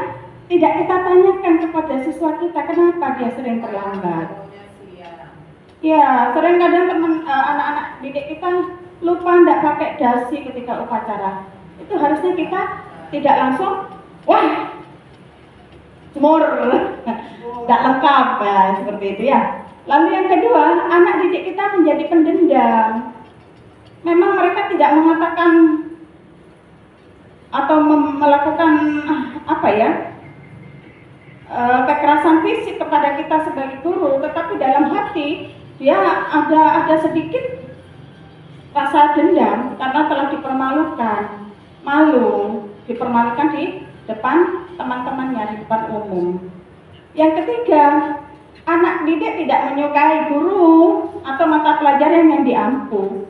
tidak kita tanyakan kepada siswa kita, kenapa dia sering terlambat. Ya, sering kadang anak-anak didik kita lupa tidak pakai dasi ketika upacara. Itu harusnya kita tidak langsung, wah, jemur, tidak lengkap, ya, seperti itu ya. Lalu yang kedua, anak didik kita menjadi pendendam. Memang mereka tidak mengatakan atau melakukan kekerasan fisik kepada kita sebagai guru, tetapi dalam hati dia ada sedikit rasa dendam karena telah dipermalukan, dipermalukan di depan teman-temannya, di depan umum. Yang ketiga, anak didik tidak menyukai guru atau mata pelajaran yang diampu.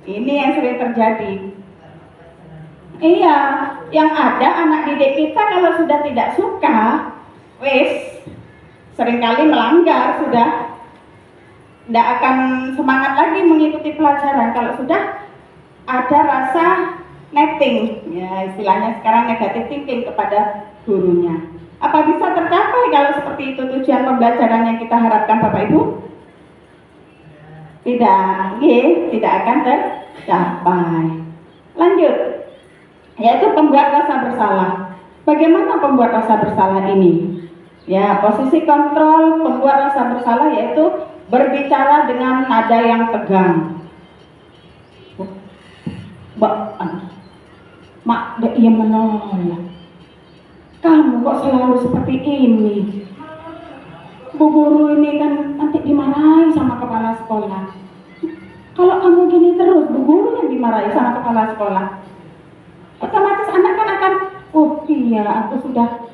Ini yang sering terjadi. Iya, yang ada anak didik kita kalau sudah tidak suka, seringkali melanggar, sudah tidak akan semangat lagi mengikuti pelajaran kalau sudah ada rasa netting, ya istilahnya sekarang negative thinking kepada gurunya. Apa bisa tercapai kalau seperti itu tujuan pembelajaran yang kita harapkan Bapak Ibu? Tidak akan tercapai. Lanjut, yaitu pembuat rasa bersalah. Bagaimana pembuat rasa bersalah ini? Ya, posisi kontrol pembuat rasa bersalah yaitu berbicara dengan nada yang tegang. Mak, dia menolak. Kamu kok selalu seperti ini? Bu guru ini kan nanti dimarahi sama kepala sekolah. Kalau kamu gini terus, bu guru yang dimarahi sama kepala sekolah. Otomatis anak kan akan, oh iya, aku sudah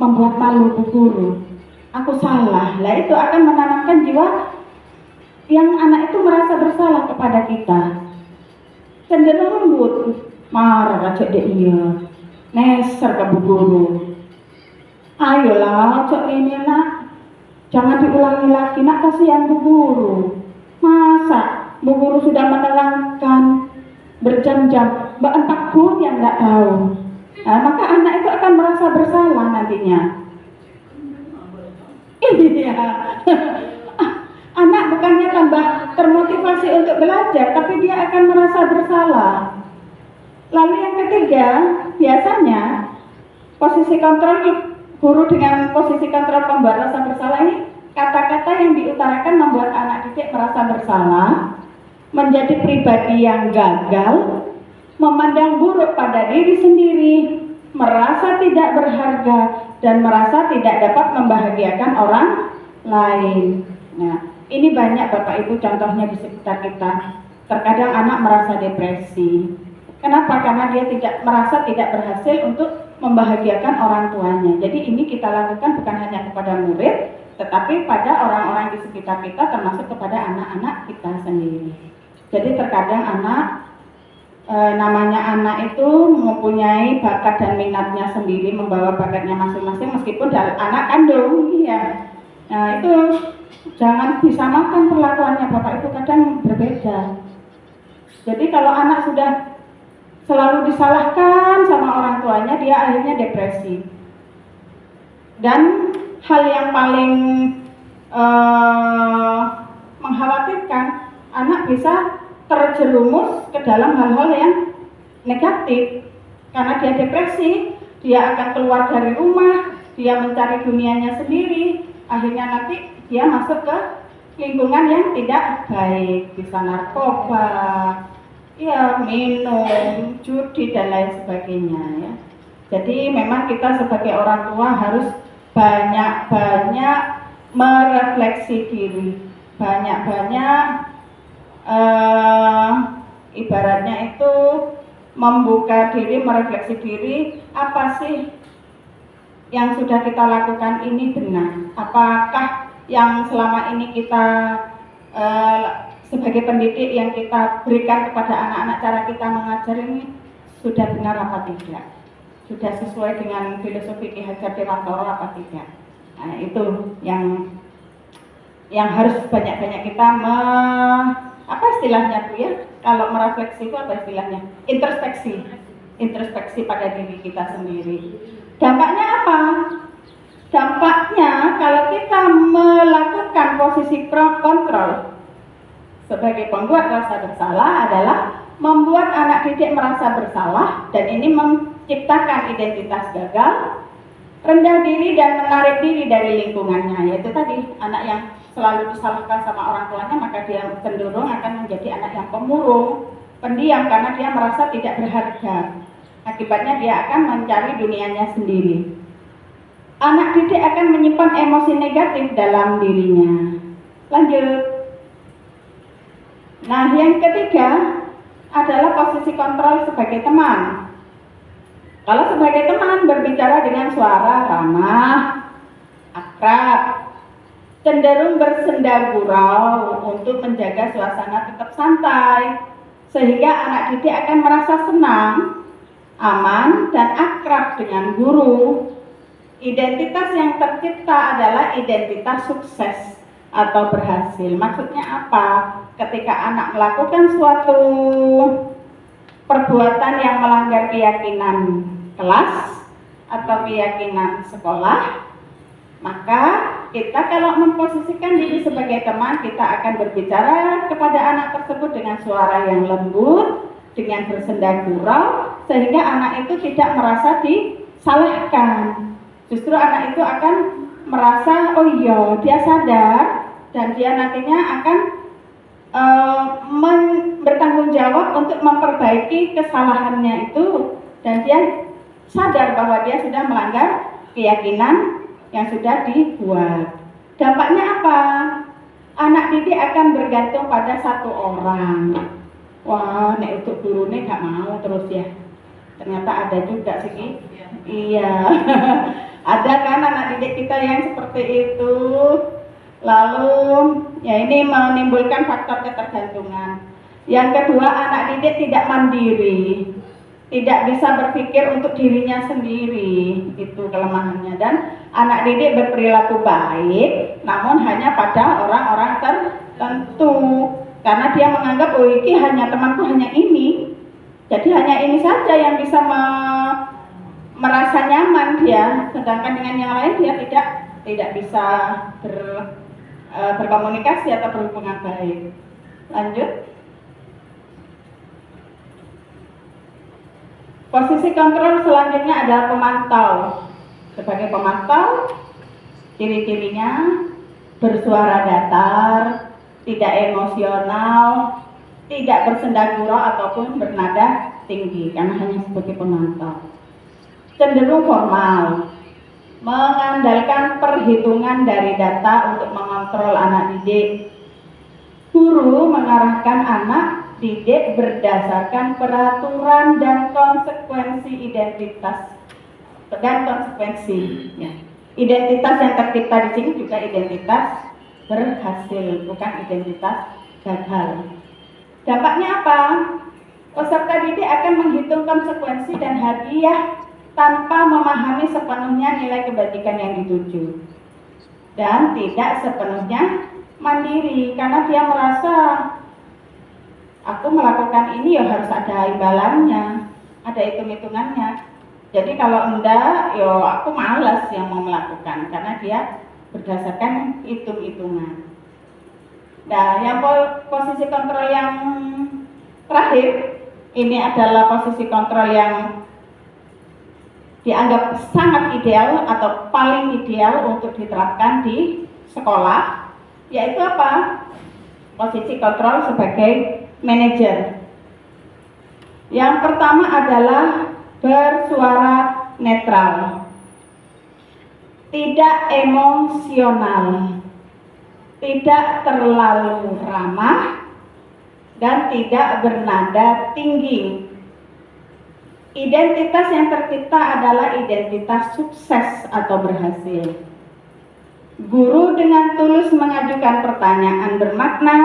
membuat malu bu guru. Aku salah. Lah itu akan menanamkan jiwa yang anak itu merasa bersalah kepada kita. Cenderung lembut, marah aja deh iya. Neser ke bu guru. Ayolah, cok ini nak. Jangan diulangi lagi, nak, kasihan bu guru. Masa bu guru sudah menerangkan berjam-jam, mbak entah pun yang nggak tahu. Nah, maka anak itu akan merasa bersalah nantinya. Iya, anak bukannya tambah termotivasi untuk belajar, tapi dia akan merasa bersalah. Lalu yang ketiga, biasanya posisi kontrol guru dengan posisi kontrol pembuat rasa bersalah ini, kata-kata yang diutarakan membuat anak didik merasa bersalah, menjadi pribadi yang gagal, memandang buruk pada diri sendiri, merasa tidak berharga, dan merasa tidak dapat membahagiakan orang lain. Nah, ini banyak Bapak Ibu contohnya di sekitar kita. Terkadang anak merasa depresi. Kenapa? Karena dia merasa tidak berhasil untuk membahagiakan orang tuanya. Jadi ini kita lakukan bukan hanya kepada murid, tetapi pada orang-orang di sekitar kita, termasuk kepada anak-anak kita sendiri. Jadi terkadang namanya anak itu mempunyai bakat dan minatnya sendiri, membawa bakatnya masing-masing meskipun anak kandung, iya. Nah itu jangan disamakan perlakuannya, Bapak Ibu kadang berbeda. Jadi kalau anak sudah selalu disalahkan sama orang tuanya, dia akhirnya depresi. Dan hal yang paling mengkhawatirkan, anak bisa terjerumus ke dalam hal-hal yang negatif. Karena dia depresi, dia akan keluar dari rumah, dia mencari dunianya sendiri, akhirnya nanti dia masuk ke lingkungan yang tidak baik, bisa narkoba, ya minum, judi dan lain sebagainya ya. Jadi memang kita sebagai orang tua harus banyak-banyak merefleksi diri, banyak-banyak ibaratnya itu membuka diri, merefleksi diri, apa sih yang sudah kita lakukan ini benar? Apakah yang selama ini kita sebagai pendidik yang kita berikan kepada anak-anak, cara kita mengajar ini sudah benar apa tidak? Sudah sesuai dengan filosofi Ki Hajar Dewantara apa tidak? Nah, itu yang harus banyak-banyak kita apa istilahnya Bu ya? Kalau merefleksi itu apa istilahnya? Introspeksi pada diri kita sendiri. Dampaknya apa? Dampaknya kalau kita melakukan posisi kontrol sebagai pembuat rasa bersalah adalah membuat anak didik merasa bersalah, dan ini menciptakan identitas gagal, rendah diri dan menarik diri dari lingkungannya. Yaitu tadi anak yang selalu disalahkan sama orang tuanya, maka dia cenderung akan menjadi anak yang pemurung, pendiam, karena dia merasa tidak berharga. Akibatnya dia akan mencari dunianya sendiri. Anak didik akan menyimpan emosi negatif dalam dirinya. Lanjut. Nah, yang ketiga adalah posisi kontrol sebagai teman. Kalau sebagai teman berbicara dengan suara ramah, akrab, cenderung bersenda gurau untuk menjaga suasana tetap santai, sehingga anak didik akan merasa senang, aman, dan akrab dengan guru. Identitas yang tercipta adalah identitas sukses atau berhasil. Maksudnya apa? Ketika anak melakukan suatu perbuatan yang melanggar keyakinan kelas atau keyakinan sekolah, maka kita kalau memposisikan diri sebagai teman, kita akan berbicara kepada anak tersebut dengan suara yang lembut, dengan bersenda gurau, sehingga anak itu tidak merasa disalahkan. Justru anak itu akan merasa, oh iya, dia sadar, dan dia nantinya akan bertanggung jawab untuk memperbaiki kesalahannya itu, dan dia sadar bahwa dia sudah melanggar keyakinan yang sudah dibuat. Dampaknya apa? Anak didik akan bergantung pada satu orang. Wah, nek untuk guru nih gak mau terus ya. Ternyata ada juga sih. Iya. Ada kan anak didik kita yang seperti itu. Lalu ya ini menimbulkan faktor ketergantungan. Yang kedua, anak didik tidak mandiri, tidak bisa berpikir untuk dirinya sendiri, itu kelemahannya. Dan anak didik berperilaku baik, namun hanya pada orang-orang tertentu, karena dia menganggap, oh ini hanya temanku hanya ini, jadi hanya ini saja yang bisa merasa nyaman dia, sedangkan dengan yang lain dia tidak bisa berkomunikasi atau berhubungan baik. Lanjut. Posisi kontrol selanjutnya adalah pemantau. Sebagai pemantau, ciri-cirinya bersuara datar, tidak emosional, tidak bersenda gurau ataupun bernada tinggi, karena hanya sebagai pemantau. Cenderung formal, mengandalkan perhitungan dari data untuk mengontrol anak didik. Guru mengarahkan anak didik berdasarkan peraturan dan konsekuensi identitas dan konsekuensi. Ya. Identitas yang tercipta di sini juga identitas berhasil, bukan identitas gagal. Dampaknya apa? Peserta didik akan menghitung konsekuensi dan hadiah tanpa memahami sepenuhnya nilai kebajikan yang dituju, dan tidak sepenuhnya mandiri karena dia merasa aku melakukan ini ya harus ada imbalannya, ada hitung-hitungannya. Jadi kalau enggak, yo aku malas yang mau melakukan karena dia berdasarkan hitung-hitungan. Nah, yang posisi kontrol yang terakhir ini adalah posisi kontrol yang dianggap sangat ideal atau paling ideal untuk diterapkan di sekolah, yaitu apa? Posisi kontrol sebagai manajer. Yang pertama adalah bersuara netral, tidak emosional, tidak terlalu ramah, dan tidak bernada tinggi. Identitas yang tercipta adalah identitas sukses atau berhasil. Guru dengan tulus mengajukan pertanyaan bermakna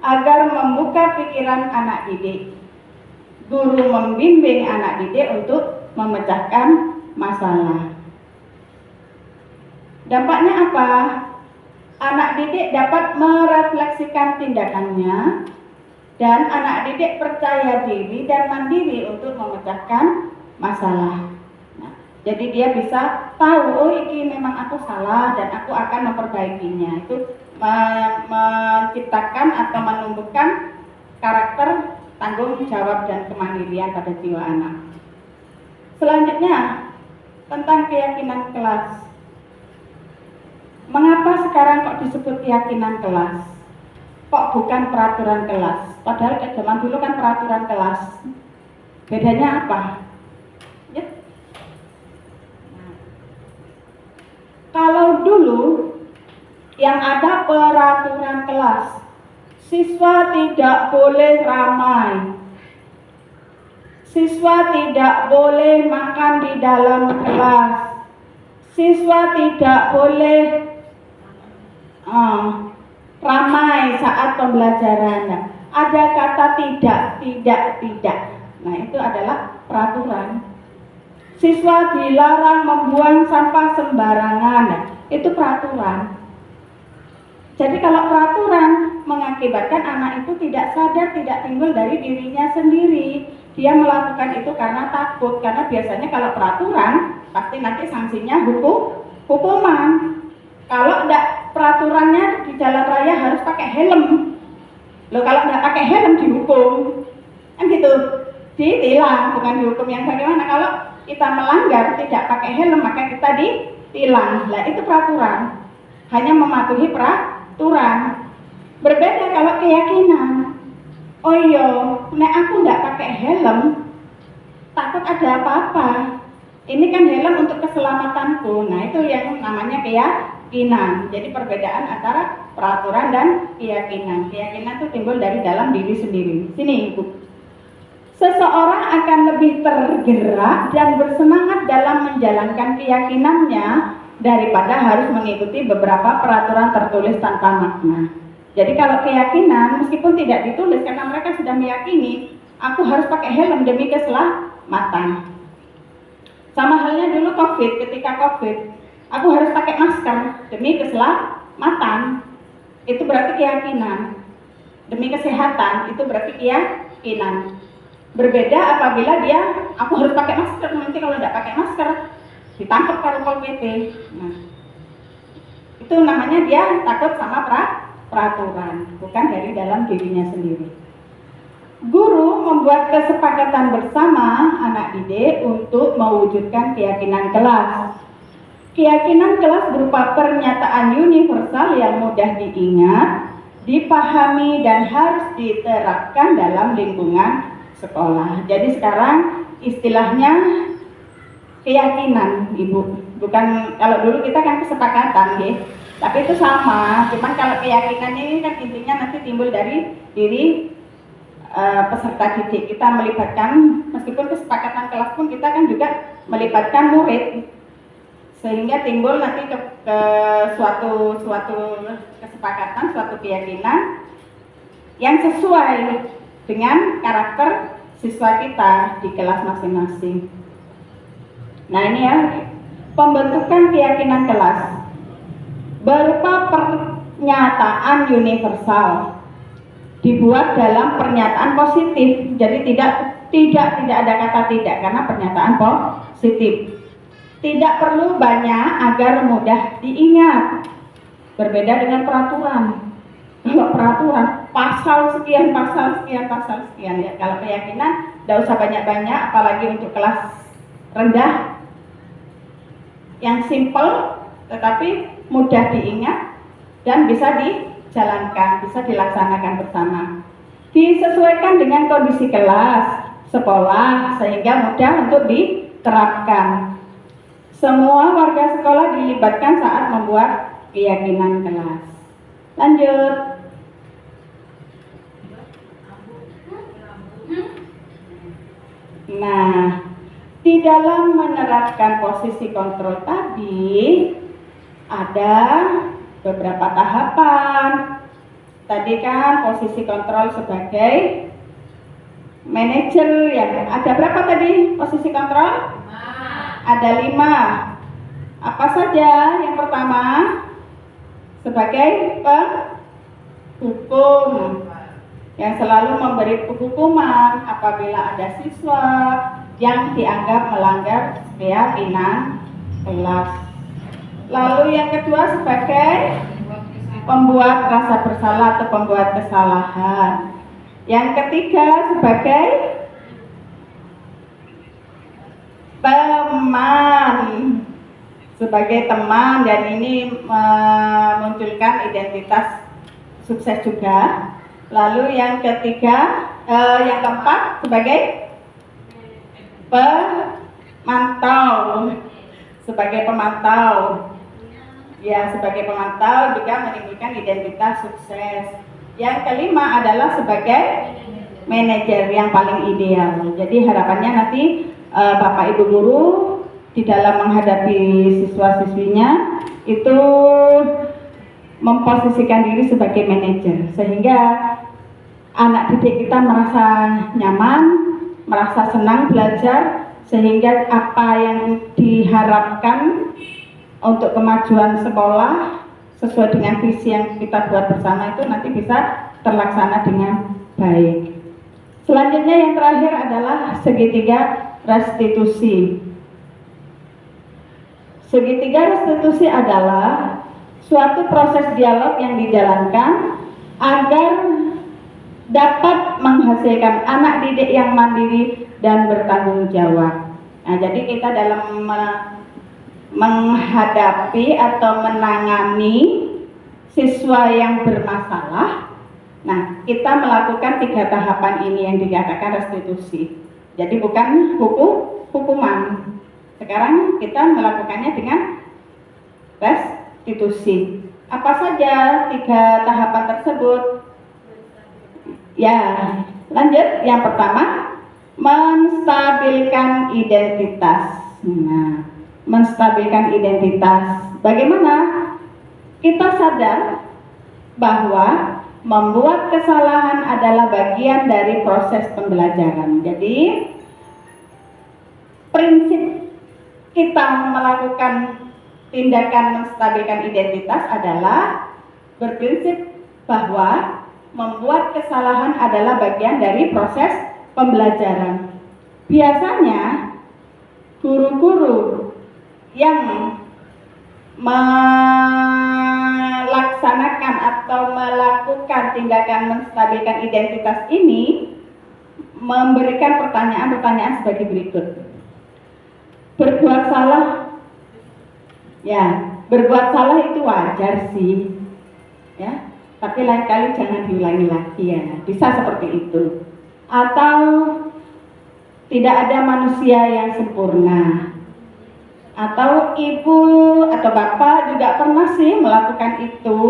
agar membuka pikiran anak didik. Guru membimbing anak didik untuk memecahkan masalah. Dampaknya apa? Anak didik dapat merefleksikan tindakannya, dan anak didik percaya diri dan mandiri untuk memecahkan masalah. Nah, jadi dia bisa tahu, oh ini memang aku salah dan aku akan memperbaikinya. Itu menciptakan atau menumbuhkan karakter tanggung jawab dan kemandirian pada jiwa anak. Selanjutnya, tentang keyakinan kelas. Mengapa sekarang kok disebut keyakinan kelas? Kok bukan peraturan kelas? Padahal zaman dulu kan peraturan kelas. Bedanya apa? Ya. Nah, kalau dulu yang ada peraturan kelas, siswa tidak boleh ramai, siswa tidak boleh makan di dalam kelas, siswa tidak boleh ramai saat pembelajaran. Nah, ada kata tidak. Nah, itu adalah peraturan. Siswa dilarang membuang sampah sembarangan. Nah, itu peraturan. Jadi kalau peraturan mengakibatkan anak itu tidak sadar, tidak timbul dari dirinya sendiri. Dia melakukan itu karena takut. Karena biasanya kalau peraturan pasti nanti sanksinya hukuman. Kalau enggak, peraturannya di jalan raya harus pakai helm. Loh, kalau enggak pakai helm dihukum. Kan gitu. Ditilang, bukan dihukum yang bagaimana. Kalau kita melanggar tidak pakai helm, maka kita ditilang. Lah, itu peraturan. Hanya mematuhi peraturan. Berbeda kalau keyakinan. Oh iya, nek aku enggak pakai helm, takut ada apa-apa. Ini kan helm untuk keselamatanku. Nah, itu yang namanya keyakinan. Jadi perbedaan antara peraturan dan keyakinan. Keyakinan itu timbul dari dalam diri sendiri. Sini, Ibu. Seseorang akan lebih tergerak dan bersemangat dalam menjalankan keyakinannya daripada harus mengikuti beberapa peraturan tertulis tanpa makna. Jadi kalau keyakinan, meskipun tidak ditulis karena mereka sudah meyakini, aku harus pakai helm demi keselamatan. Sama halnya dulu COVID, ketika COVID, aku harus pakai masker demi keselamatan. Itu berarti keyakinan. Demi kesehatan, itu berarti keyakinan. Berbeda apabila aku harus pakai masker, nanti kalau tidak pakai masker, ditangkap Pol PP. Nah, itu namanya dia takut sama peraturan, bukan dari dalam dirinya sendiri. Guru membuat kesepakatan bersama anak didik untuk mewujudkan keyakinan kelas. Keyakinan kelas berupa pernyataan universal yang mudah diingat, dipahami, dan harus diterapkan dalam lingkungan sekolah. Jadi sekarang istilahnya keyakinan, Ibu. Bukan, kalau dulu kita kan kesepakatan, ya. Tapi itu sama. Cuman kalau keyakinan ini kan intinya nanti timbul dari diri peserta didik, kita melibatkan, meskipun kesepakatan kelas pun kita kan juga melibatkan murid, sehingga timbul nanti ke suatu kesepakatan, suatu keyakinan yang sesuai dengan karakter siswa kita di kelas masing-masing. Nah ini ya, pembentukan keyakinan kelas berupa pernyataan universal, dibuat dalam pernyataan positif. Jadi tidak ada kata tidak karena pernyataan positif. Tidak perlu banyak agar mudah diingat. Berbeda dengan peraturan. Kalau peraturan pasal sekian ya. Kalau keyakinan tidak usah banyak-banyak, apalagi untuk kelas rendah, yang simple tetapi mudah diingat dan bisa dijalankan, bisa dilaksanakan bersama. Disesuaikan dengan kondisi kelas, sekolah, sehingga mudah untuk diterapkan. Semua warga sekolah dilibatkan saat membuat keyakinan kelas. Lanjut. Nah, di dalam menerapkan posisi kontrol tadi ada beberapa tahapan. Tadi kan posisi kontrol sebagai manajer ya. Ada berapa tadi posisi kontrol? 5. Ada 5. Apa saja? Yang pertama sebagai penghukum yang selalu memberi hukuman apabila ada siswa yang dianggap melanggar keyakinan kelas. Lalu yang kedua sebagai pembuat rasa bersalah atau pembuat kesalahan. Yang ketiga sebagai teman, sebagai teman, dan ini memunculkan identitas sukses juga. Lalu yang ketiga, yang keempat sebagai pemantau, sebagai pemantau. Ya, sebagai pemantau juga menimbulkan identitas sukses. Yang kelima adalah sebagai manajer yang paling ideal. Jadi harapannya nanti Bapak Ibu guru di dalam menghadapi siswa-siswinya itu memposisikan diri sebagai manajer, sehingga anak didik kita merasa nyaman, merasa senang belajar, sehingga apa yang diharapkan untuk kemajuan sekolah sesuai dengan visi yang kita buat bersama itu nanti bisa terlaksana dengan baik. Selanjutnya yang terakhir adalah segitiga restitusi. Segitiga restitusi adalah suatu proses dialog yang dijalankan agar dapat menghasilkan anak didik yang mandiri dan bertanggung jawab. Nah, jadi kita dalam menghadapi atau menangani siswa yang bermasalah, nah kita melakukan 3 tahapan ini yang dikatakan restitusi. Jadi bukan hukuman. Sekarang kita melakukannya dengan restitusi. Apa saja 3 tahapan tersebut? Ya, lanjut. Yang pertama, menstabilkan identitas. Nah, menstabilkan identitas. Bagaimana? Kita sadar bahwa membuat kesalahan adalah bagian dari proses pembelajaran. Jadi, prinsip kita melakukan tindakan menstabilkan identitas adalah berprinsip bahwa membuat kesalahan adalah bagian dari proses pembelajaran. Biasanya guru-guru yang melaksanakan atau melakukan tindakan menstabilkan identitas ini memberikan pertanyaan-pertanyaan sebagai berikut. Berbuat salah, ya, berbuat salah itu wajar sih, ya. Tapi lain kali jangan diulangi lagi ya. Bisa seperti itu. Atau tidak ada manusia yang sempurna. Atau ibu atau bapak juga pernah sih melakukan itu.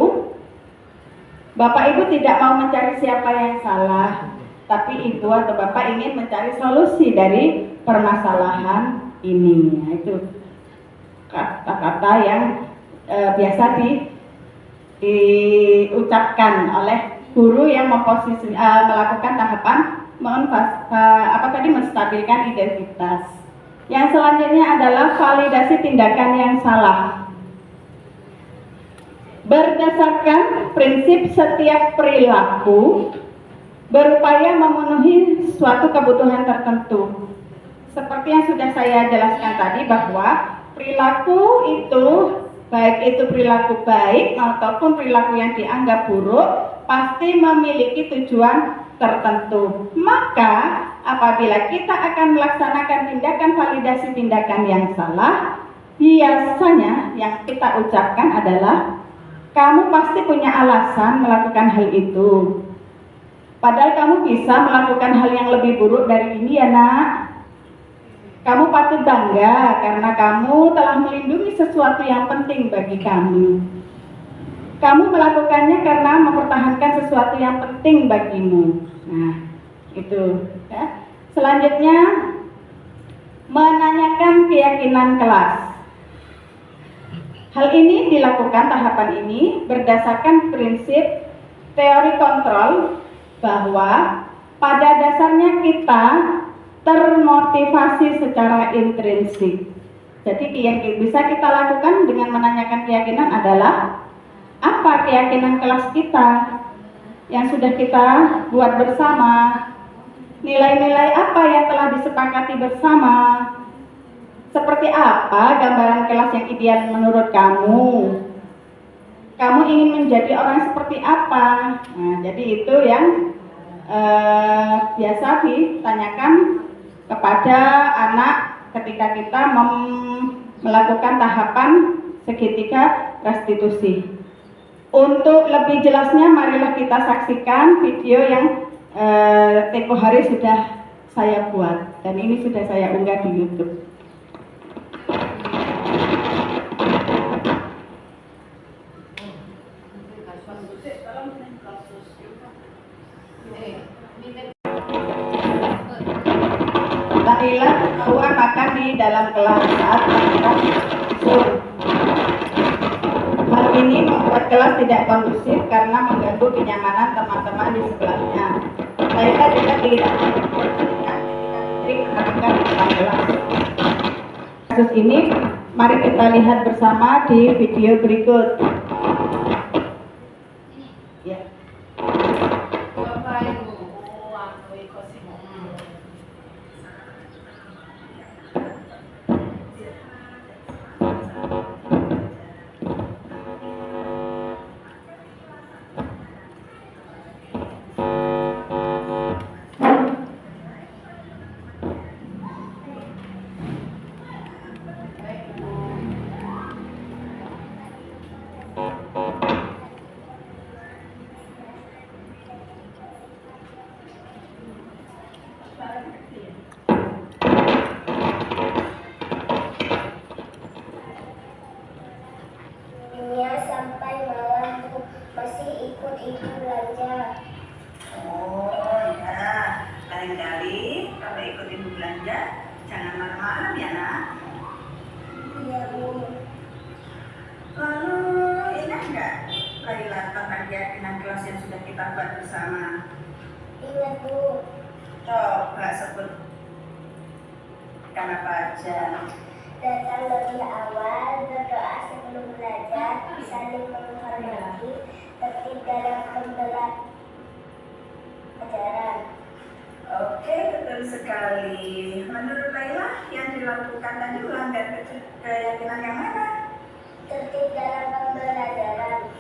Bapak ibu tidak mau mencari siapa yang salah, tapi ibu atau bapak ingin mencari solusi dari permasalahan ini. Nah, itu kata-kata yang biasa diucapkan oleh guru yang melakukan tahapan menstabilkan identitas. Yang selanjutnya adalah validasi tindakan yang salah. Berdasarkan prinsip setiap perilaku berupaya memenuhi suatu kebutuhan tertentu. Seperti yang sudah saya jelaskan tadi bahwa perilaku itu, baik itu perilaku baik ataupun perilaku yang dianggap buruk, pasti memiliki tujuan tertentu. Maka apabila kita akan melaksanakan tindakan validasi tindakan yang salah, biasanya yang kita ucapkan adalah kamu pasti punya alasan melakukan hal itu. Padahal kamu bisa melakukan hal yang lebih buruk dari ini ya nak. Kamu patut bangga karena kamu telah melindungi sesuatu yang penting bagi kamu. Kamu melakukannya karena mempertahankan sesuatu yang penting bagimu. Nah, itu ya. Selanjutnya, menanyakan keyakinan kelas. Hal ini dilakukan tahapan ini berdasarkan prinsip teori kontrol bahwa pada dasarnya kita termotivasi secara intrinsik. Jadi yang bisa kita lakukan dengan menanyakan keyakinan adalah apa keyakinan kelas kita yang sudah kita buat bersama, nilai-nilai apa yang telah disepakati bersama, seperti apa gambaran kelas yang ideal menurut kamu. Kamu ingin menjadi orang seperti apa? Nah, jadi itu yang biasa ditanyakan kepada anak ketika kita melakukan tahapan segitiga restitusi. Untuk lebih jelasnya, marilah kita saksikan video yang tempo hari sudah saya buat dan ini sudah saya unggah di YouTube. Lailah keluar makan di dalam kelas saat melakukan sur. Hal ini membuat kelas tidak kondusif karena mengganggu kenyamanan teman-teman di sebelahnya. Lailah juga tidak melakukan kelas. Kasus ini mari kita lihat bersama di video berikut. Ya. Sampai malam masih ikut ibu belanja. Oh ya, lain kali kalau ikut ibu belanja jangan malam-malam ya nak. Iya bu. Lalu ingat nggak Laila tentang keyakinan kelas yang sudah kita buat bersama? Ingat bu. Coba sebut apa aja. Datang lebih awal, berdoa sebelum belajar, saling menghormati, tertib dalam pembelajaran. Oke, betul sekali. Menurut Laila yang dilakukan tadi melanggar keyakinan yang mana? Tertib dalam pembelajaran.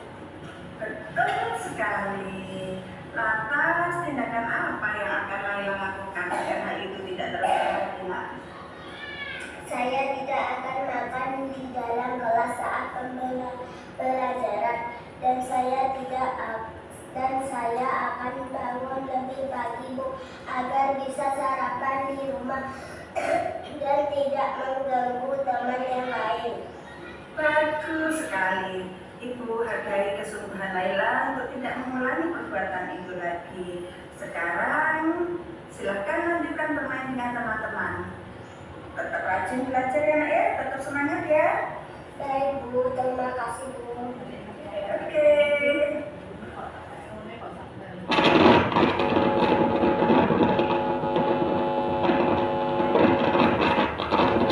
Betul sekali. Lantas tindakan apa yang akan Laila lakukan agar hal itu tidak terulang lagi nak? Saya tidak akan makan di dalam kelas saat pembelajaran dan saya akan bangun lebih pagi bu agar bisa sarapan di rumah dan tidak mengganggu teman yang lain. Bagus sekali. Ibu hargai kesungguhan Laila untuk tidak mengulangi perbuatan itu lagi. Sekarang silahkan lanjutkan bermain dengan teman-teman. Tetap rajin belajar ya nak ya, tetap semangat ya. Baik Bu, terima kasih Bu. Oke.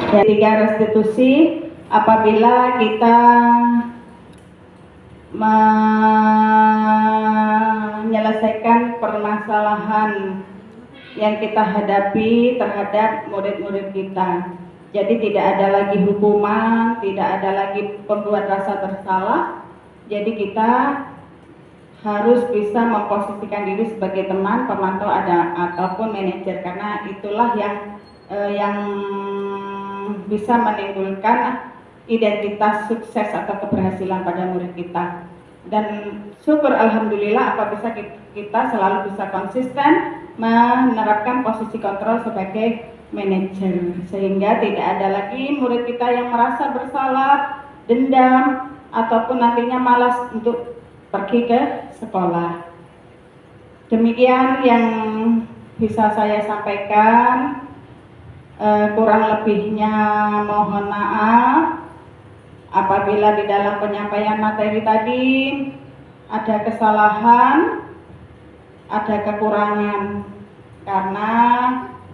Ketiga, restitusi apabila kita menyelesaikan permasalahan yang kita hadapi terhadap murid-murid kita. Jadi tidak ada lagi hukuman, tidak ada lagi pembuat rasa bersalah. Jadi kita harus bisa memposisikan diri sebagai teman, pemantau ataupun manajer, karena itulah yang bisa menimbulkan identitas sukses atau keberhasilan pada murid kita. Dan syukur alhamdulillah apabila kita selalu bisa konsisten menerapkan posisi kontrol sebagai manajer, sehingga tidak ada lagi murid kita yang merasa bersalah, dendam, ataupun nantinya malas untuk pergi ke sekolah. Demikian yang bisa saya sampaikan. Kurang lebihnya mohon maaf apabila di dalam penyampaian materi tadi ada kesalahan, ada kekurangan, karena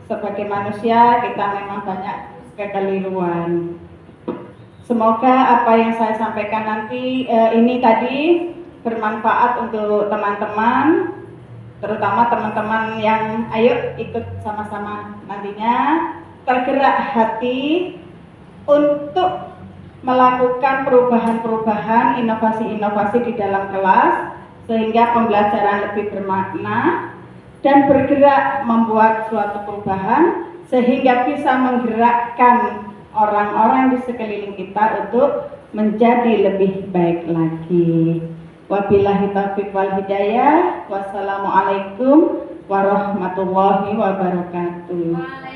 sebagai manusia kita memang banyak kekeliruan. Semoga apa yang saya sampaikan nanti ini tadi bermanfaat untuk teman-teman, terutama teman-teman yang ayo ikut sama-sama nantinya tergerak hati untuk melakukan perubahan-perubahan, inovasi-inovasi di dalam kelas sehingga pembelajaran lebih bermakna dan bergerak membuat suatu perubahan sehingga bisa menggerakkan orang-orang di sekeliling kita untuk menjadi lebih baik lagi. Wabillahi taufiq wal hidayah. Wassalamualaikum warahmatullahi wabarakatuh.